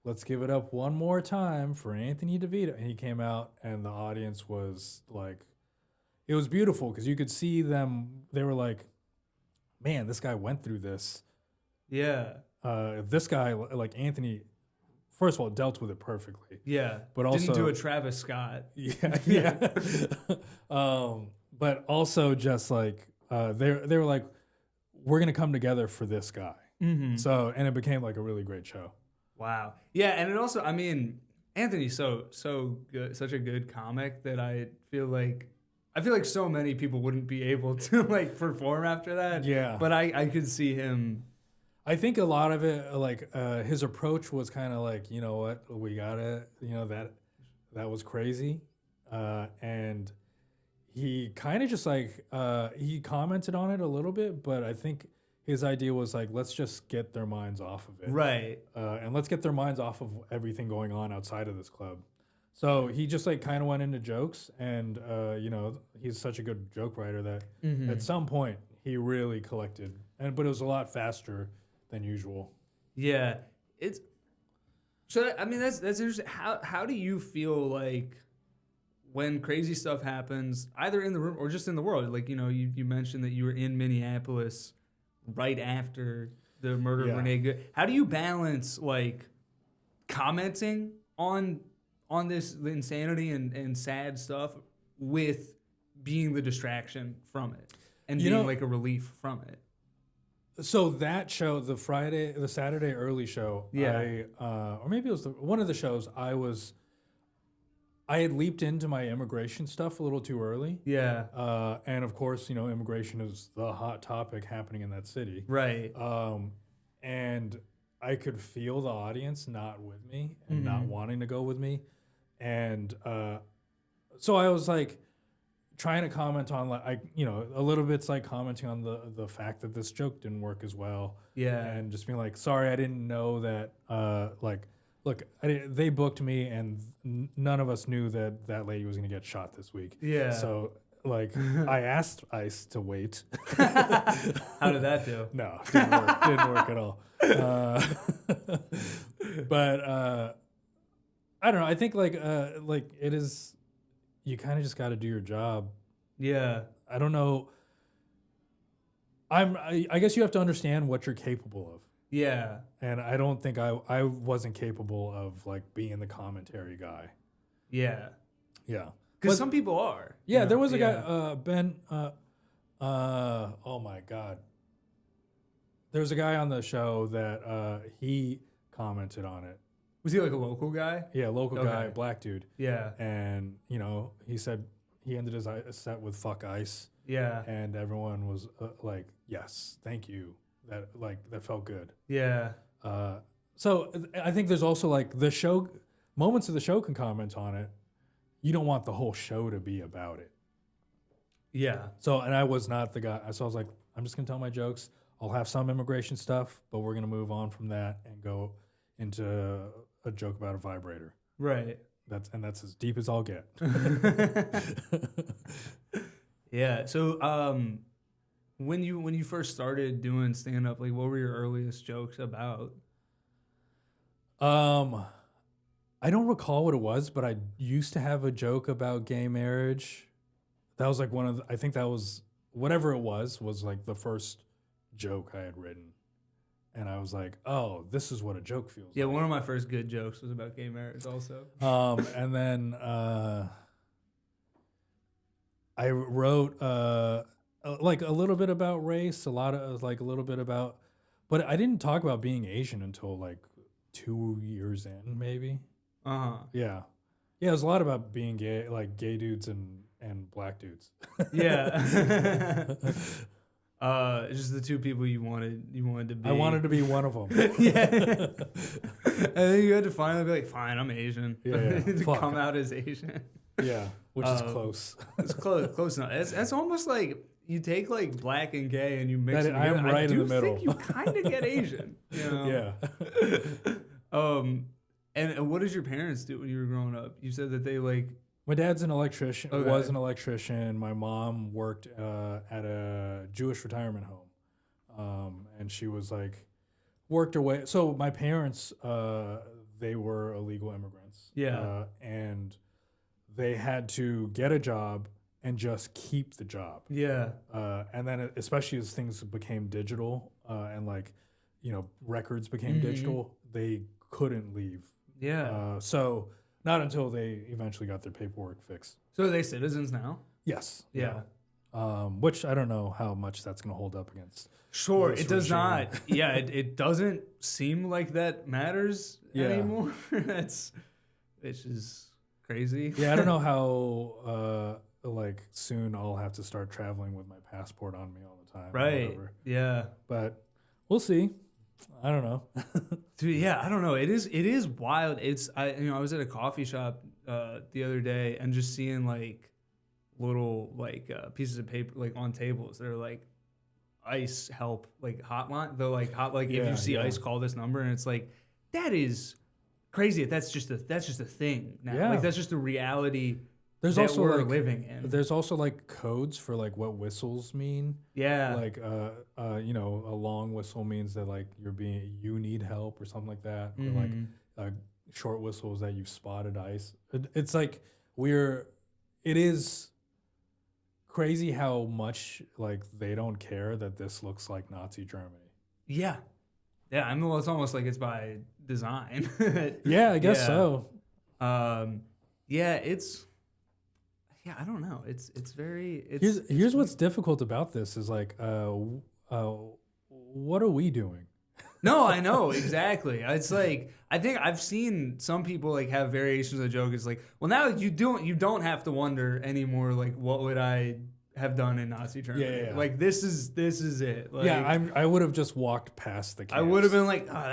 let's give it up one more time for Anthony DeVito. And he came out, and the audience was like, it was beautiful because you could see them. They were like, man, this guy went through this. Yeah. This guy, like Anthony, first of all, dealt with it perfectly. Yeah. But also didn't do a Travis Scott. Yeah. But also just like they were like, we're gonna come together for this guy. So, and it became like a really great show. Wow. Yeah, and it also, I mean, Anthony's so good, such a good comic that I feel like so many people wouldn't be able to like perform after that. Yeah. But I could see him. I think a lot of it, like his approach was kind of like, you know what, we gotta, that was crazy, and he kind of just like he commented on it a little bit, but I think his idea was like, let's just get their minds off of it, Right. And let's get their minds off of everything going on outside of this club. So he just like kind of went into jokes, and he's such a good joke writer that at some point he really collected, but it was a lot faster than usual. Yeah. It's so I mean that's interesting. How do you feel like when crazy stuff happens, either in the room or just in the world? Like, you mentioned that you were in Minneapolis right after the murder of Renee Good. How do you balance like commenting on this, the insanity and sad stuff, with being the distraction from it and being like a relief from it? So that show, the Saturday early show, or maybe it was one of the shows, I had leaped into my immigration stuff a little too early. Yeah. And of course, immigration is the hot topic happening in that city. Right. And I could feel the audience not with me and not wanting to go with me. And so I was like trying to comment on a little bit's like commenting on the fact that this joke didn't work as well. Yeah. And just being like, sorry, I didn't know that, look, they booked me, and none of us knew that lady was going to get shot this week. Yeah. So, like, I asked ICE to wait. How did that do? No, didn't work at all. But I don't know. I think like it is. You kind of just got to do your job. Yeah. I don't know. I guess you have to understand what you're capable of. Yeah. And I don't think I wasn't capable of like being the commentary guy. Yeah. Yeah. Because some people are. Yeah, there was a guy, Ben. Oh my God. There was a guy on the show that he commented on it. Was he like a local guy? Yeah, local guy, black dude. Yeah. And he said he ended his set with "fuck ICE." Yeah. And everyone was like, "Yes, thank you." That felt good. Yeah. So I think there's also like the show, moments of the show can comment on it. You don't want the whole show to be about it. Yeah. So, and I was not the guy. So I was like, I'm just gonna tell my jokes. I'll have some immigration stuff, but we're gonna move on from that and go into a joke about a vibrator. Right. That's as deep as I'll get. Yeah. So, when you first started doing stand up, like, what were your earliest jokes about? I don't recall what it was, but I used to have a joke about gay marriage. That was like I think that was whatever it was like the first joke I had written. And I was like, oh, this is what a joke feels like. Yeah, one of my first good jokes was about gay marriage also. And then I wrote like a little bit about race, a little bit about, but I didn't talk about being Asian until like 2 years in, maybe. Yeah. Yeah, it was a lot about being gay, like gay dudes and black dudes. Yeah. Just the two people you wanted to be. I wanted to be one of them. Yeah. And then you had to finally be like, fine, I'm Asian. Yeah. To come out as Asian. Yeah, which is close. It's close enough. That's almost like you take like black and gay and you mix it I together. am right in the middle. I do think you kind of get Asian. You know? Yeah. And what did your parents do when you were growing up? You said that they like. My dad's an electrician. Okay. Was an electrician. My mom worked at a Jewish retirement home, and she was like worked her way. So my parents, they were illegal immigrants. Yeah. And they had to get a job and just keep the job. Yeah. And then especially as things became digital and like, records became digital, they couldn't leave. Yeah. So not until they eventually got their paperwork fixed. So are they citizens now? Yes. Yeah. Which I don't know how much that's going to hold up against. Sure, it does regime. not. Yeah, it doesn't seem like that matters anymore. It's just crazy. Yeah, I don't know how like soon I'll have to start traveling with my passport on me all the time. Right. Yeah. But we'll see. I don't know. Dude, yeah, I don't know. It is wild. I was at a coffee shop the other day and just seeing like little like pieces of paper like on tables that are like ICE help like hotline. They're like if you see ICE, call this number, and it's like that is crazy. That's just a thing now. Yeah. Like that's just a reality. There's that also we're like living in. There's also like codes for like what whistles mean. Yeah. Like a long whistle means that like you need help or something like that. Or like short whistles that you've spotted ICE. It's like it is crazy how much like they don't care that this looks like Nazi Germany. Yeah. Yeah, I mean, well, it's almost like it's by design. Yeah, I guess so. Yeah, I don't know. It's very. Here's what's difficult about this is like, what are we doing? No, I know exactly. It's like I think I've seen some people like have variations of the joke. It's like, well, now you don't have to wonder anymore. Like, what would I have done in Nazi Germany? Yeah. Like this is it. Like, I would have just walked past the camps. I would have been like, oh,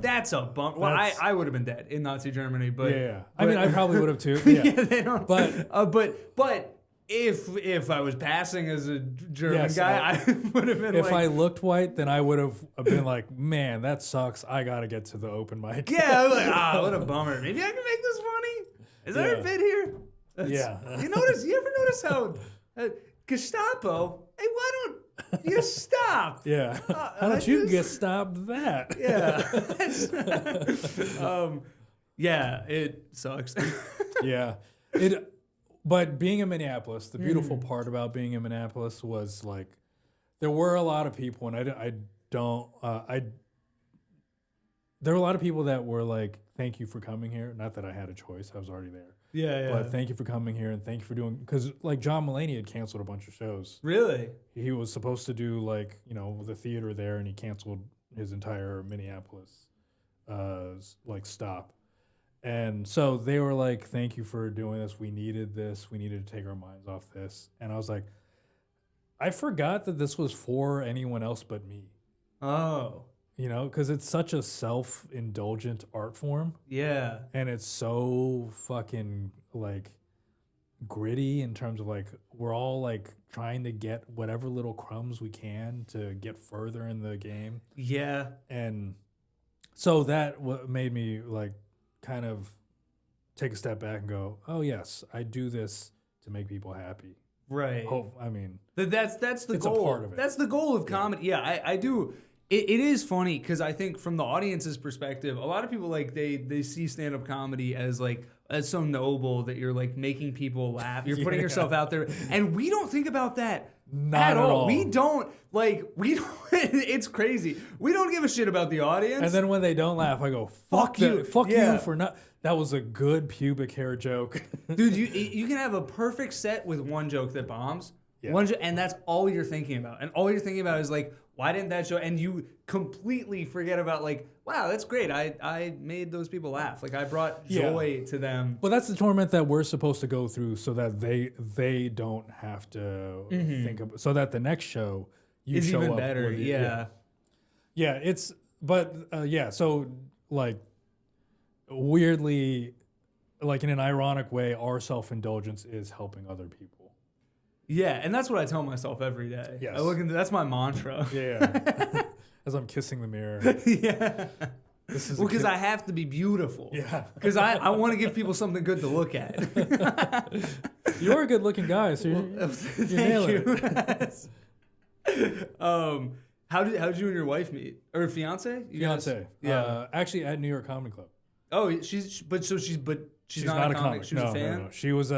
that's a bump. Well, I would have been dead in Nazi Germany, but yeah. I mean, I probably would have too. Yeah, they don't. But if I was passing as a German guy, I would have been. If I looked white, then I would have been like, man, that sucks. I gotta get to the open mic. Yeah, I was like, what a bummer. Maybe I can make this funny. Is there a bit here? Yeah. You ever notice how Gestapo? Hey, why don't you stop? Yeah. How did you get stopped that? Yeah. Yeah, it sucks. Yeah. But being in Minneapolis, the beautiful part about being in Minneapolis was like there were a lot of people, and there were a lot of people that were like, "Thank you for coming here." Not that I had a choice; I was already there. Yeah. But thank you for coming here, and thank you for doing, because like John Mulaney had canceled a bunch of shows. Really? He was supposed to do like the theater there, and he canceled his entire Minneapolis like stop. And so they were like, thank you for doing this. We needed this. We needed to take our minds off this. And I was like, I forgot that this was for anyone else but me. Oh. Because it's such a self-indulgent art form. Yeah. And it's so fucking like gritty in terms of like, we're all like trying to get whatever little crumbs we can to get further in the game. Yeah. And so that made me like, kind of take a step back and go, oh yes, I do this to make people happy. Right. I mean, that's the it's goal. a part of it. That's the goal of comedy. Yeah, I do. It is funny because I think from the audience's perspective, a lot of people like they see stand-up comedy as like That's so noble that you're like making people laugh. You're putting yourself out there, and we don't think about that Not at all. We don't. It's crazy. We don't give a shit about the audience. And then when they don't laugh, I go, fuck you. Fuck you for not. That was a good pubic hair joke. Dude, you can have a perfect set with one joke that bombs. Yeah. And that's all you're thinking about. And all you're thinking about is like, why didn't that show? And you completely forget about like, wow, that's great. I made those people laugh. Like I brought joy to them. Well, that's the torment that we're supposed to go through so that they don't have to think about, so that the next show is show even up better. with it. Yeah. It's, but so like weirdly, like in an ironic way, our self-indulgence is helping other people. Yeah, and that's what I tell myself every day. Yes. I look into that's my mantra. Yeah. As I'm kissing the mirror. Yeah. Because I have to be beautiful. Yeah. Because I want to give people something good to look at. You're a good looking guy, so you're nailing it. How did you and your wife meet? Or fiance? Fiance. Yeah. Actually at New York Comedy Club. Oh, she's not a comic. She was a fan? No. She was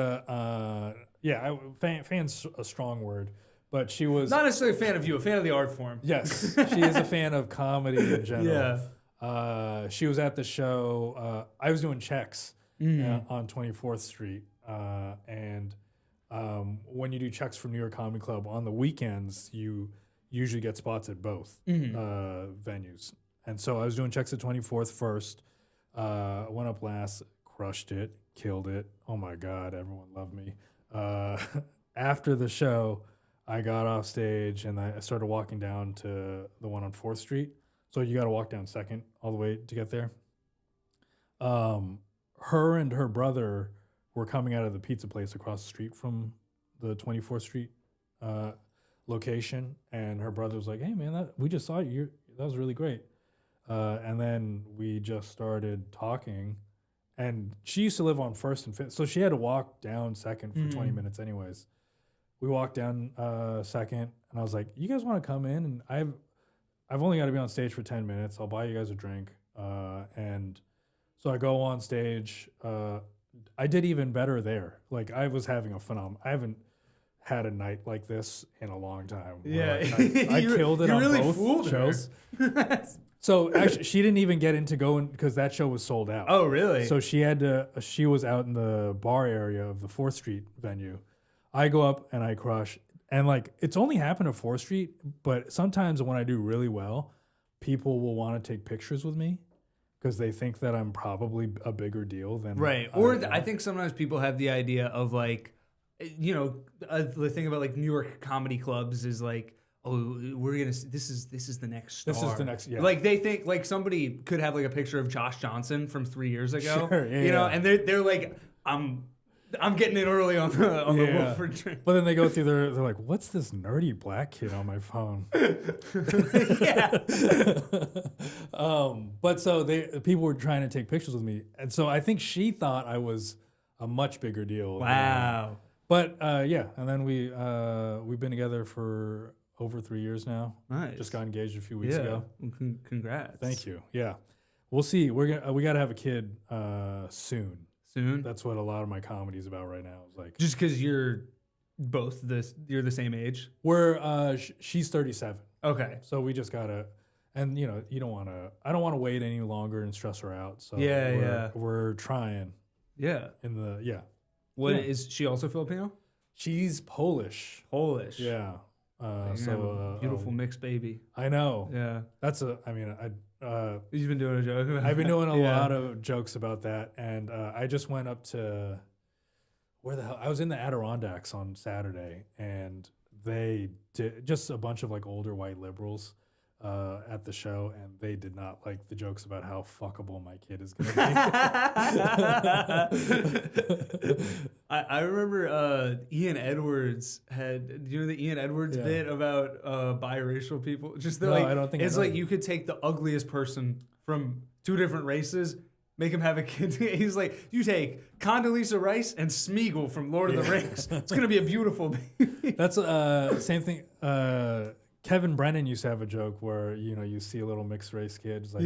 fan's a strong word, but she was not necessarily a fan of you, a fan of the art form. Yes, she is a fan of comedy in general. Yeah. She was at the show. I was doing checks on 24th Street, and when you do checks from New York Comedy Club on the weekends, you usually get spots at both venues. And so I was doing checks at 24th first. Went up last, crushed it, killed it. Oh my God, everyone loved me. After the show, I got off stage and I started walking down to the one on 4th Street. So you got to walk down 2nd all the way to get there. Her and her brother were coming out of the pizza place across the street from the 24th Street location. And her brother was like, hey man, we just saw you. That was really great. And then we just started talking. And she used to live on 1st and 5th, so she had to walk down 2nd for 20 minutes anyways. We walked down 2nd, and I was like, you guys want to come in? And I've only got to be on stage for 10 minutes. I'll buy you guys a drink. And so I go on stage. I did even better there. Like, I was having a phenomenal... I haven't had a night like this in a long time. Yeah. I killed it on really both shows. So actually, she didn't even get into going because that show was sold out. Oh, really? So she had to. She was out in the bar area of the 4th Street venue. I go up and I crush, and like it's only happened at 4th Street, but sometimes when I do really well, people will want to take pictures with me because they think that I'm probably a bigger deal than right. I think sometimes people have the idea of like, the thing about like New York comedy clubs is like, oh, this is the next star. This is the next, yeah. Like they think like somebody could have like a picture of Josh Johnson from 3 years ago. Sure, and they're like, I'm getting in early on the Wilfred train. But then they go through they're like, what's this nerdy black kid on my phone? Yeah. But so people were trying to take pictures with me. And so I think she thought I was a much bigger deal. Wow. But and then we've been together for over 3 years now. Nice. Just got engaged a few weeks ago. Well, congrats. Thank you. Yeah. We'll see. We got to have a kid soon. Soon? That's what a lot of my comedy is about right now. It's like just because you're the same age? We're she's 37. Okay. So we just gotta, and you don't want to. I don't want to wait any longer and stress her out. So we're trying. Yeah. Is she also Filipino? She's Polish. Polish. Yeah. Beautiful mixed baby. I know. Yeah. You've been doing a joke about I've been doing a lot of jokes about that, and I just went up to where the hell I was in the Adirondacks on Saturday, and they did just a bunch of like older white liberals at the show, and they did not like the jokes about how fuckable my kid is going to be. I remember Ian Edwards had. Do you know the Ian Edwards bit about biracial people? I don't think it's like you could take the ugliest person from two different races, make him have a kid. He's like, you take Condoleezza Rice and Smeagol from Lord of the Rings. It's gonna be a beautiful baby. That's same thing. Kevin Brennan used to have a joke where you see a little mixed race kid, like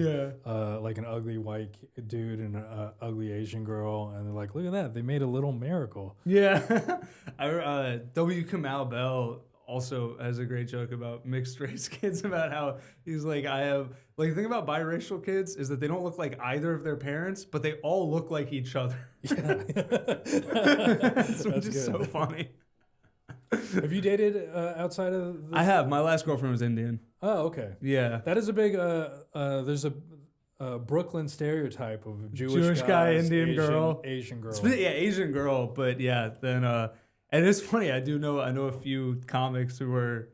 like an ugly white dude and an ugly Asian girl, and they're like, look at that, they made a little miracle. Yeah, W. Kamau Bell also has a great joke about mixed race kids, about how he's like, I have like, the thing about biracial kids is that they don't look like either of their parents, but they all look like each other. Yeah. Which is so funny. Have you dated outside of I have. My last girlfriend was Indian. Oh, okay. Yeah. That is a big, there's a Brooklyn stereotype of Jewish guy, guys, Indian girl. Asian girl. Yeah, Asian girl. But yeah, then, and it's funny, I know a few comics who are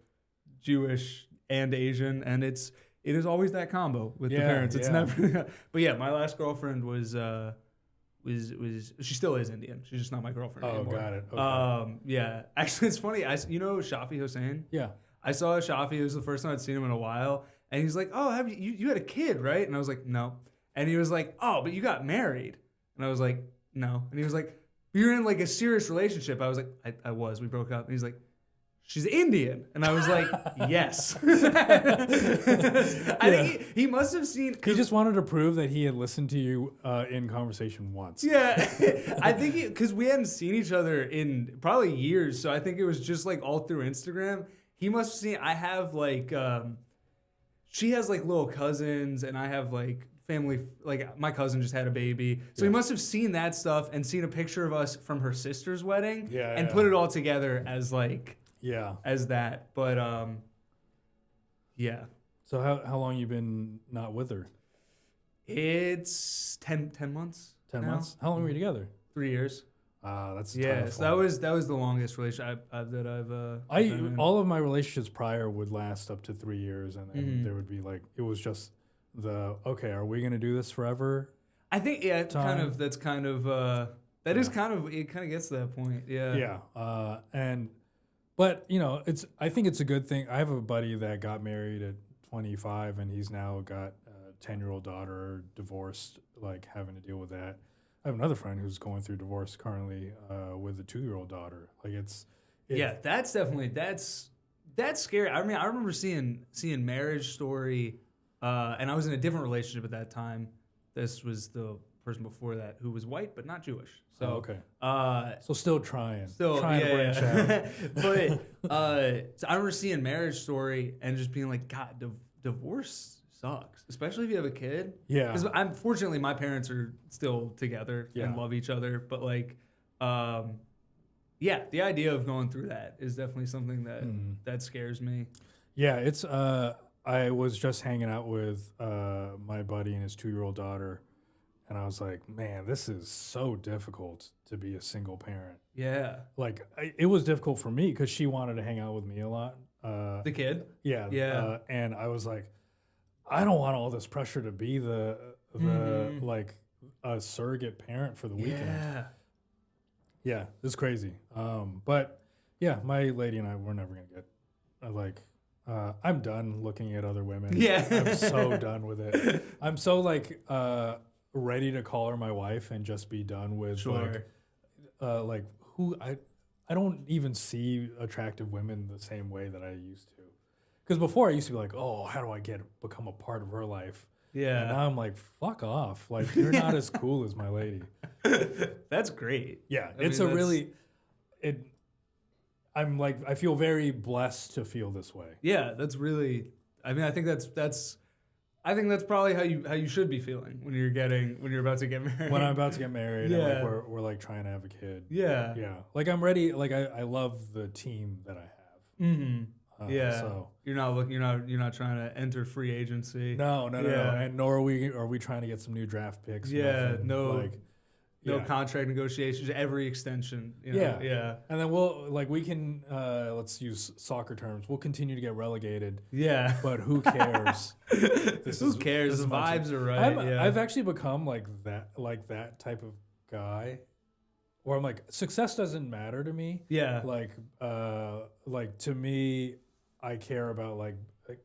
Jewish and Asian, and it is always that combo with the parents. It's never, but yeah, my last girlfriend was she still is Indian. She's just not my girlfriend anymore. Oh, got it. Okay. Yeah. Actually, it's funny. Shafi Hussein? Yeah. I saw Shafi. It was the first time I'd seen him in a while. And he's like, oh, have you had a kid, right? And I was like, no. And he was like, oh, but you got married. And I was like, no. And he was like, you're in like a serious relationship. I was like, I was. We broke up. And he's like, she's Indian. And I was like, yes. I think he must have seen... He just wanted to prove that he had listened to you in conversation once. Yeah. I think because we hadn't seen each other in probably years. So I think it was just like all through Instagram. He must have seen... I have like... she has like little cousins and I have like family... Like my cousin just had a baby. So he must have seen that stuff and seen a picture of us from her sister's wedding. And put it all together as like... Yeah. As that. But, yeah. So how long you been not with her? It's 10 months. 10 months? How long were you together? 3 years. That's so that was the longest relationship that I've all of my relationships prior would last up to 3 years, and there would be like, it was just okay, are we gonna do this forever? I think it kind of gets to that point. But I think it's a good thing. I have a buddy that got married at 25, and he's now got a 10-year-old daughter, divorced, like having to deal with that. I have another friend who's going through divorce currently with a 2-year-old daughter. Like it's that's definitely that's scary. I mean, I remember seeing Marriage Story, and I was in a different relationship at that time. This was the person before that who was white but not Jewish. So okay. So still trying to branch out. But so I remember seeing Marriage Story and just being like, God, divorce sucks, especially if you have a kid. Yeah. Because unfortunately, my parents are still together and love each other. But like, the idea of going through that is definitely something that scares me. Yeah, it's. I was just hanging out with my buddy and his 2-year-old daughter. And I was like, man, this is so difficult to be a single parent. Yeah. Like, it was difficult for me because she wanted to hang out with me a lot. The kid? Yeah. Yeah. And I was like, I don't want all this pressure to be the like, a surrogate parent for the weekend. Yeah. Yeah, it's crazy. But, yeah, my lady and I, we're never going to get, I'm done looking at other women. Yeah. I'm so done with it. I'm so, like... ready to call her my wife and just be done with like who I don't even see attractive women the same way that I used to. Because before I used to be like, oh, how do I become a part of her life? Yeah. And now I'm like, fuck off. Like, you're not as cool as my lady. That's great. Yeah. I feel very blessed to feel this way. Yeah, that's really, I mean, I think that's probably how you should be feeling when you're about to get married. When I'm about to get married, and like we're like trying to have a kid. Yeah. Yeah. Like I'm ready. Like I love the team that I have. Mm-hmm. So you're not trying to enter free agency. No. And nor are we trying to get some new draft picks. Yeah. No contract negotiations, every extension. Yeah. And then we can, let's use soccer terms, we'll continue to get relegated. Yeah. But who cares? Who cares? The vibes are right. I've actually become like that type of guy where I'm like, success doesn't matter to me. Yeah. Like to me, I care about like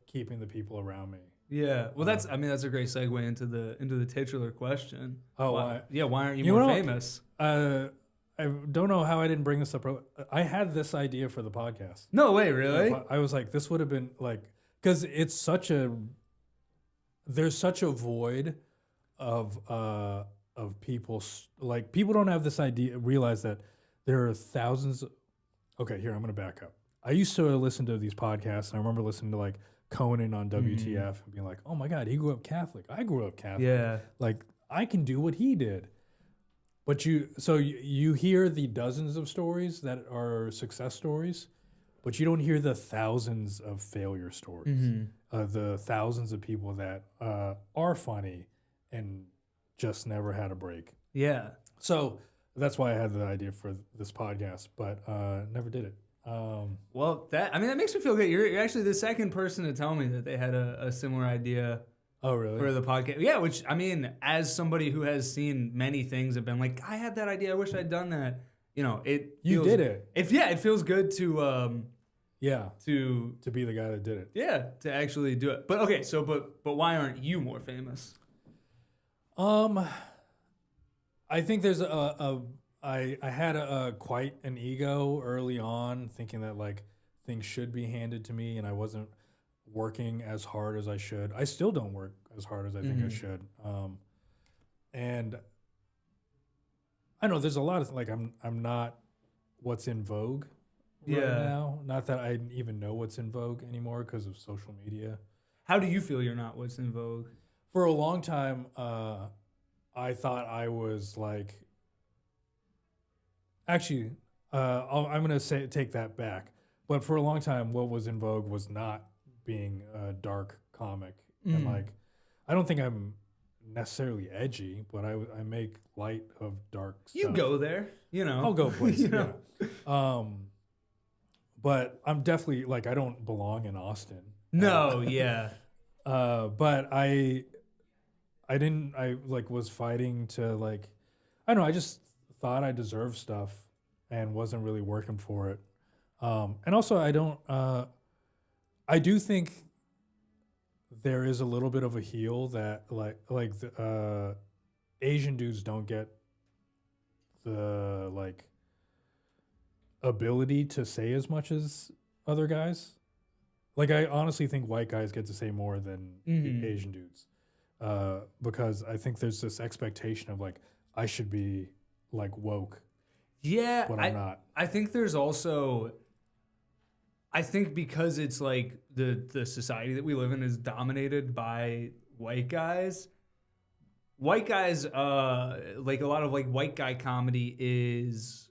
keeping the people around me. Yeah, well, that's a great segue into the titular question. Oh, why? Yeah, why aren't you more famous? I I don't know how I didn't bring this up. I had this idea for the podcast. No way, really? I was like, this would have been like, because there's such a void of people, like people don't have this idea, realize that there are thousands. Okay, here, I'm going to back up. I used to listen to these podcasts, and I remember listening to like Conan on WTF and being like, oh my God, he grew up Catholic. I grew up Catholic. Yeah. Like, I can do what he did. But you hear the dozens of stories that are success stories, but you don't hear the thousands of failure stories, the thousands of people that are funny and just never had a break. Yeah. So that's why I had the idea for this podcast, but never did it. Well, that makes me feel good. You're actually the second person to tell me that they had a similar idea. Oh, really? For the podcast. Yeah, which, I mean, as somebody who has seen many things, have been like, I had that idea. I wish I'd done that. You know, You did it. It feels good to to be the guy that did it. Yeah, to actually do it. But okay, so but why aren't you more famous? I think there's I had quite an ego early on, thinking that like things should be handed to me, and I wasn't working as hard as I should. I still don't work as hard as I think I should. And I know there's a lot of like I'm not what's in vogue right now. Not that I even know what's in vogue anymore because of social media. How do you feel you're not what's in vogue? For a long time, I thought I was like. Actually, I'm gonna take that back. But for a long time, what was in vogue was not being a dark comic, and like I don't think I'm necessarily edgy, but I make light of dark stuff. You go there, you know. I'll go places. You know? Yeah. But I'm definitely like I don't belong in Austin. No, yeah. But I like was fighting to like I don't know. I just thought I deserved stuff and wasn't really working for it. And also I do think there is a little bit of a heel that like the Asian dudes don't get the like ability to say as much as other guys. Like I honestly think white guys get to say more than Asian dudes, because I think there's this expectation of like I should be like woke. Yeah, but I'm not. I think there's also. I think because it's like the society that we live in is dominated by white guys. White guys, like a lot of like white guy comedy is,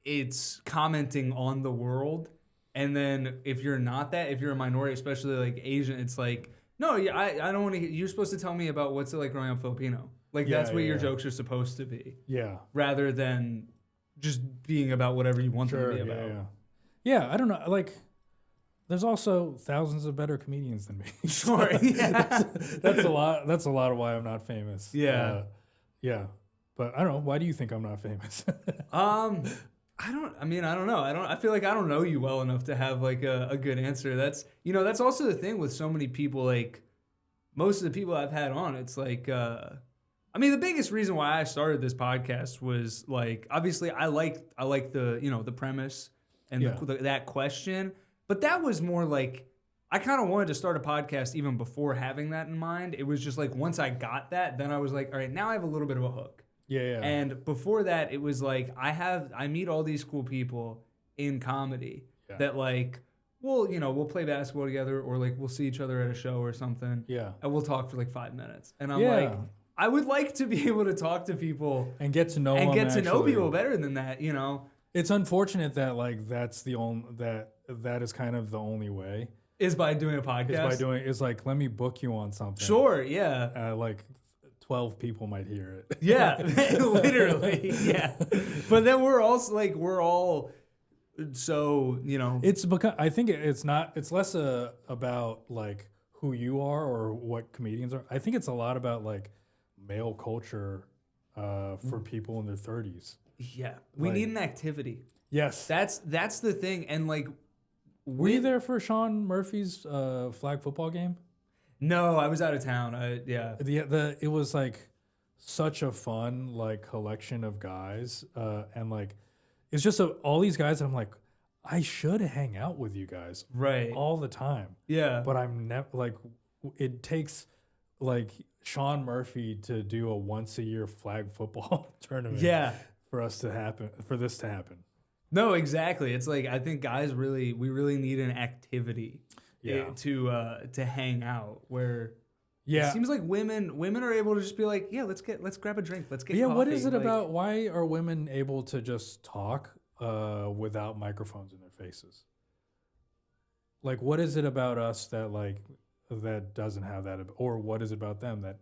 it's commenting on the world, and then if you're not that, if you're a minority, especially like Asian, it's like no, I don't want to. You're supposed to tell me about what's it like growing up Filipino. Like that's what your jokes are supposed to be. Yeah. Rather than just being about whatever you want them to be about. Yeah, I don't know. Like, there's also thousands of better comedians than me. Sure. Yeah. That's a lot. That's a lot of why I'm not famous. Yeah. Yeah. But I don't know. Why do you think I'm not famous? I don't know. I feel like I don't know you well enough to have like a good answer. That's also the thing with so many people. Like most of the people I've had on, it's like. The biggest reason why I started this podcast was like obviously I like the the premise and that question, but that was more like I kind of wanted to start a podcast even before having that in mind. It was just like once I got that, then I was like, all right, now I have a little bit of a hook. Yeah. And before that, it was like I meet all these cool people in comedy that like. We'll play basketball together, or like we'll see each other at a show or something. Yeah. And we'll talk for like 5 minutes, and I'm like. I would like to be able to talk to people and get to know them, and get to know people better than that, It's unfortunate that like that's the only that is kind of the only way is by doing a podcast. Is like let me book you on something. Sure, yeah. Like 12 people might hear it. Yeah, literally, yeah. But then we're all so It's because I think it's less about like who you are or what comedians are. I think it's a lot about like. Male culture for people in their 30s. Yeah, we need an activity. Yes, that's the thing. And like, were you there for Sean Murphy's flag football game? No, I was out of town. It was like such a fun like collection of guys, and like it's just all these guys that I'm like, I should hang out with you guys Right. all the time. Yeah. But I'm never like, it takes like Sean Murphy to do a once a year flag football tournament. Yeah. For this to happen. No, exactly. It's like I think guys we really need an activity to hang out where it seems like women are able to just be like, yeah, let's grab a drink, let's get coffee. What is it about why are women able to just talk without microphones in their faces? Like what is it about us that doesn't have that, or what is it about them that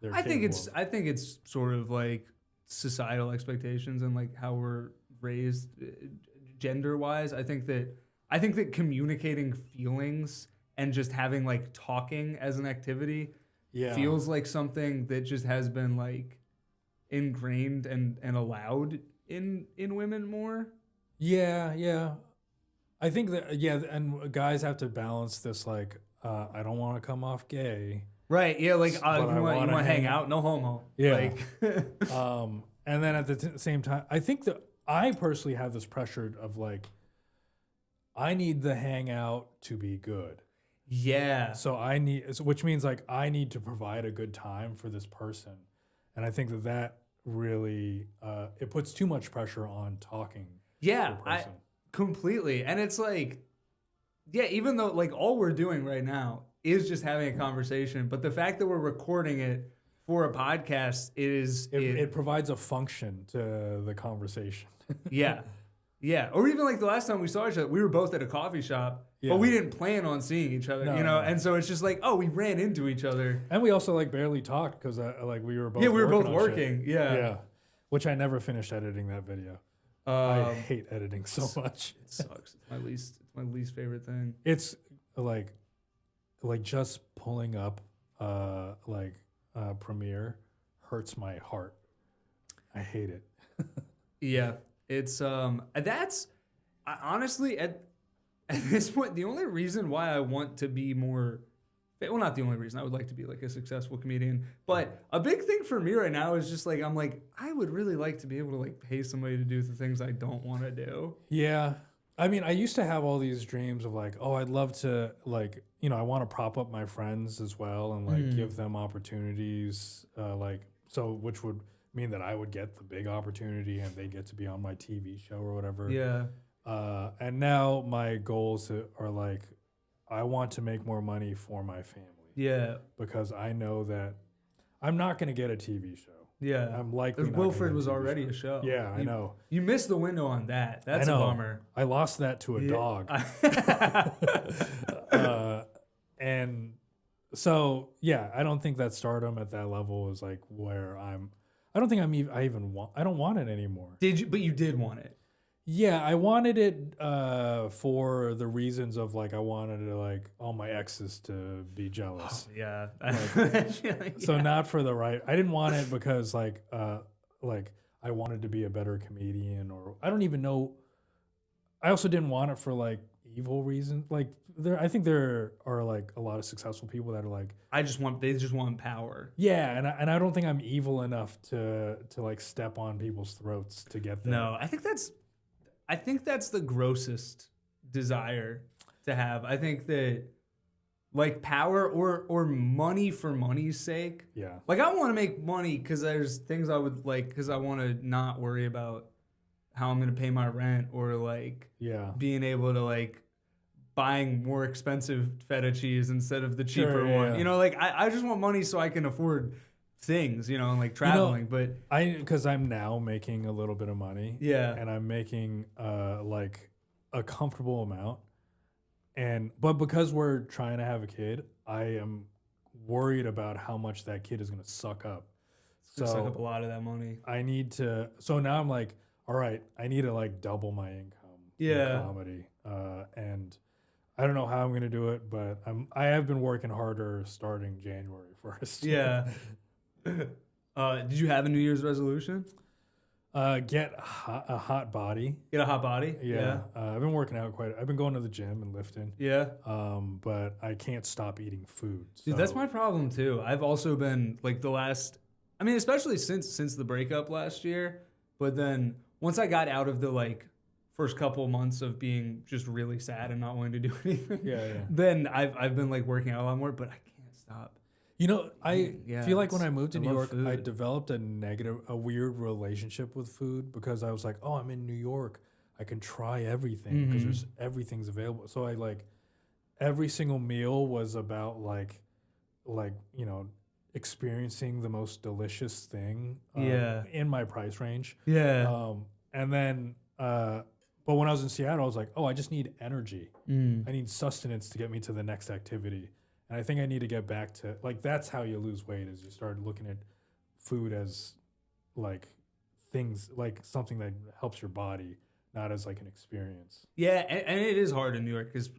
they're I think it's sort of like societal expectations and like how we're raised gender wise. I think that communicating feelings and just having like talking as an activity feels like something that just has been like ingrained and allowed in women more. Yeah. I think that and guys have to balance this like I don't want to come off gay. Right, yeah, like you want to hang out, no homo. Yeah. Like and then at the same time, I think that I personally have this pressure of like I need the hangout to be good. Yeah. So which means like I need to provide a good time for this person. And I think that really it puts too much pressure on talking. Yeah, completely. And it's like, even though like all we're doing right now is just having a conversation, but the fact that we're recording it for a podcast it provides a function to the conversation. Yeah. Or even like the last time we saw each other, we were both at a coffee shop, but we didn't plan on seeing each other, No. And so it's just like, we ran into each other, and we also like barely talked because like we were both working. Yeah. Which I never finished editing that video. I hate editing so much. It sucks. It's my least favorite thing. It's like just pulling up Premiere hurts my heart. I hate it. Yeah, it's honestly at this point the only reason why I want to be more, well, not the only reason. I would like to be like a successful comedian, but a big thing for me right now is just like I'm like I would really like to be able to like pay somebody to do the things I don't want to do. Yeah. I mean, I used to have all these dreams of like, I'd love to like, I want to prop up my friends as well and like give them opportunities, which would mean that I would get the big opportunity and they get to be on my TV show or whatever. Yeah. And now my goals are like, I want to make more money for my family. Yeah. Because I know that I'm not going to get a TV show. Yeah. I'm likely not. Wilfred was already a show. Yeah, I know. You missed the window on that. That's a bummer. I lost that to a dog. And so, I don't think that stardom at that level is like where I don't think I don't want it anymore. But you did want it. Yeah, I wanted it for the reasons of like I wanted to like all my exes to be jealous. Oh, yeah. So not for the right. I didn't want it because like I wanted to be a better comedian, or I don't even know. I also didn't want it for like evil reasons. Like I think there are like a lot of successful people that are like they just want power. Yeah, and I don't think I'm evil enough to like step on people's throats to get there. No, I think that's the grossest desire to have. I think that like power or money for money's sake. Yeah. Like I want to make money because there's things I would like because I want to not worry about how I'm going to pay my rent or like being able to like buying more expensive feta cheese instead of the cheaper one. Yeah. Like I just want money so I can afford things, and like traveling, but because I'm now making a little bit of money, and I'm making like a comfortable amount, but because we're trying to have a kid, I am worried about how much that kid is going to suck up. Suck up a lot of that money. I need to. So now I'm like, all right, I need to like double my income. In comedy, and I don't know how I'm going to do it, but I have been working harder starting January 1st. Yeah. Did you have a New Year's resolution? Get a hot body. Get a hot body? Yeah. I've been working out I've been going to the gym and lifting. Yeah. But I can't stop eating food. Dude, that's my problem too. I've also been like I mean, especially since the breakup last year. But then once I got out of the like first couple months of being just really sad and not wanting to do anything, then I've been like working out a lot more. But I can't stop. You know, I feel like when I moved to New York, food. I developed a weird relationship with food because I was like, oh, I'm in New York. I can try everything because everything's available. So I like every single meal was about like you know, experiencing the most delicious thing in my price range. Yeah. And then but when I was in Seattle, I was like, oh, I just need energy. I need sustenance to get me to the next activity. And I think I need to get back to, like, that's how you lose weight, is you start looking at food as, like, things, like something that helps your body, not as, like, an experience. Yeah, and it is hard in New York because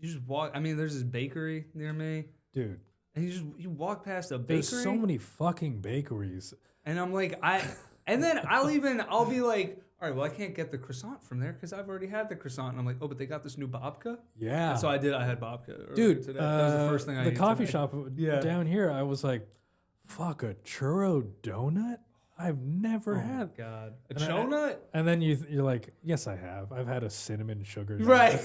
you just walk. I mean, there's this bakery near me. Dude. And you walk past a bakery. There's so many fucking bakeries. And I'm like, and then I'll be like, all right, well, I can't get the croissant from there because I've already had the croissant. And I'm like, oh, but they got this new babka? Yeah. And so I had babka. Dude, today. That was the first thing I ate. The coffee shop down here, I was like, fuck, a churro donut? I've never had. God. A donut? And then you're like, yes, I have. I've had a cinnamon sugar donut. Right.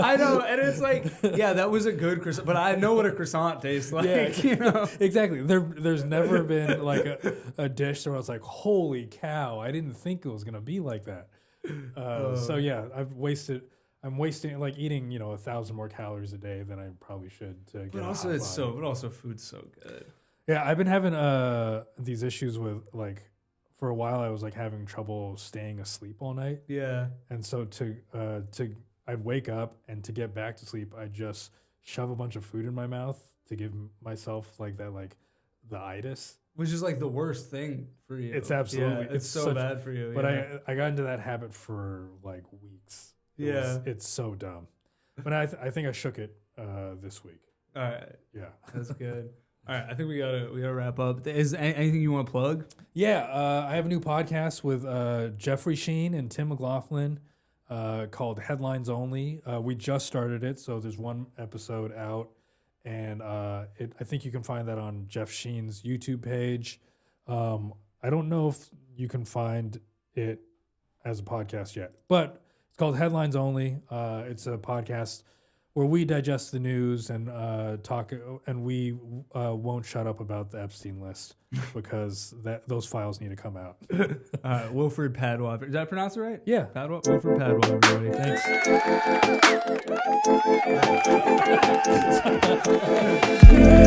I know. And it's like, yeah, that was a good croissant. But I know what a croissant tastes like. Yeah, you know? Exactly. There's never been like a dish where I was like, holy cow, I didn't think it was going to be like that. So yeah, I'm wasting, like, eating, you know, 1,000 more calories a day than I probably should to get. But also food's so good. Yeah, I've been having these issues with, like, for a while I was like having trouble staying asleep all night. Yeah. And so I'd wake up, and to get back to sleep, I just shove a bunch of food in my mouth to give myself like that, like the itis. Which is like the worst thing for you. It's absolutely. Yeah, it's so bad for you. But I got into that habit for like weeks. It's so dumb. But I think I shook it this week. All right. Yeah. That's good. All right, I think we gotta wrap up. Is anything you want to plug? Yeah, I have a new podcast with Jeffrey Sheen and Tim McLaughlin called Headlines Only. We just started it, so there's one episode out, and I think you can find that on Jeff Sheen's YouTube page. I don't know if you can find it as a podcast yet, but it's called Headlines Only. It's a podcast where we digest the news and talk, and we won't shut up about the Epstein list because those files need to come out. Wilfred Padua. Did I pronounce it right? Yeah. Padua? Wilfred Padua, everybody. Thanks.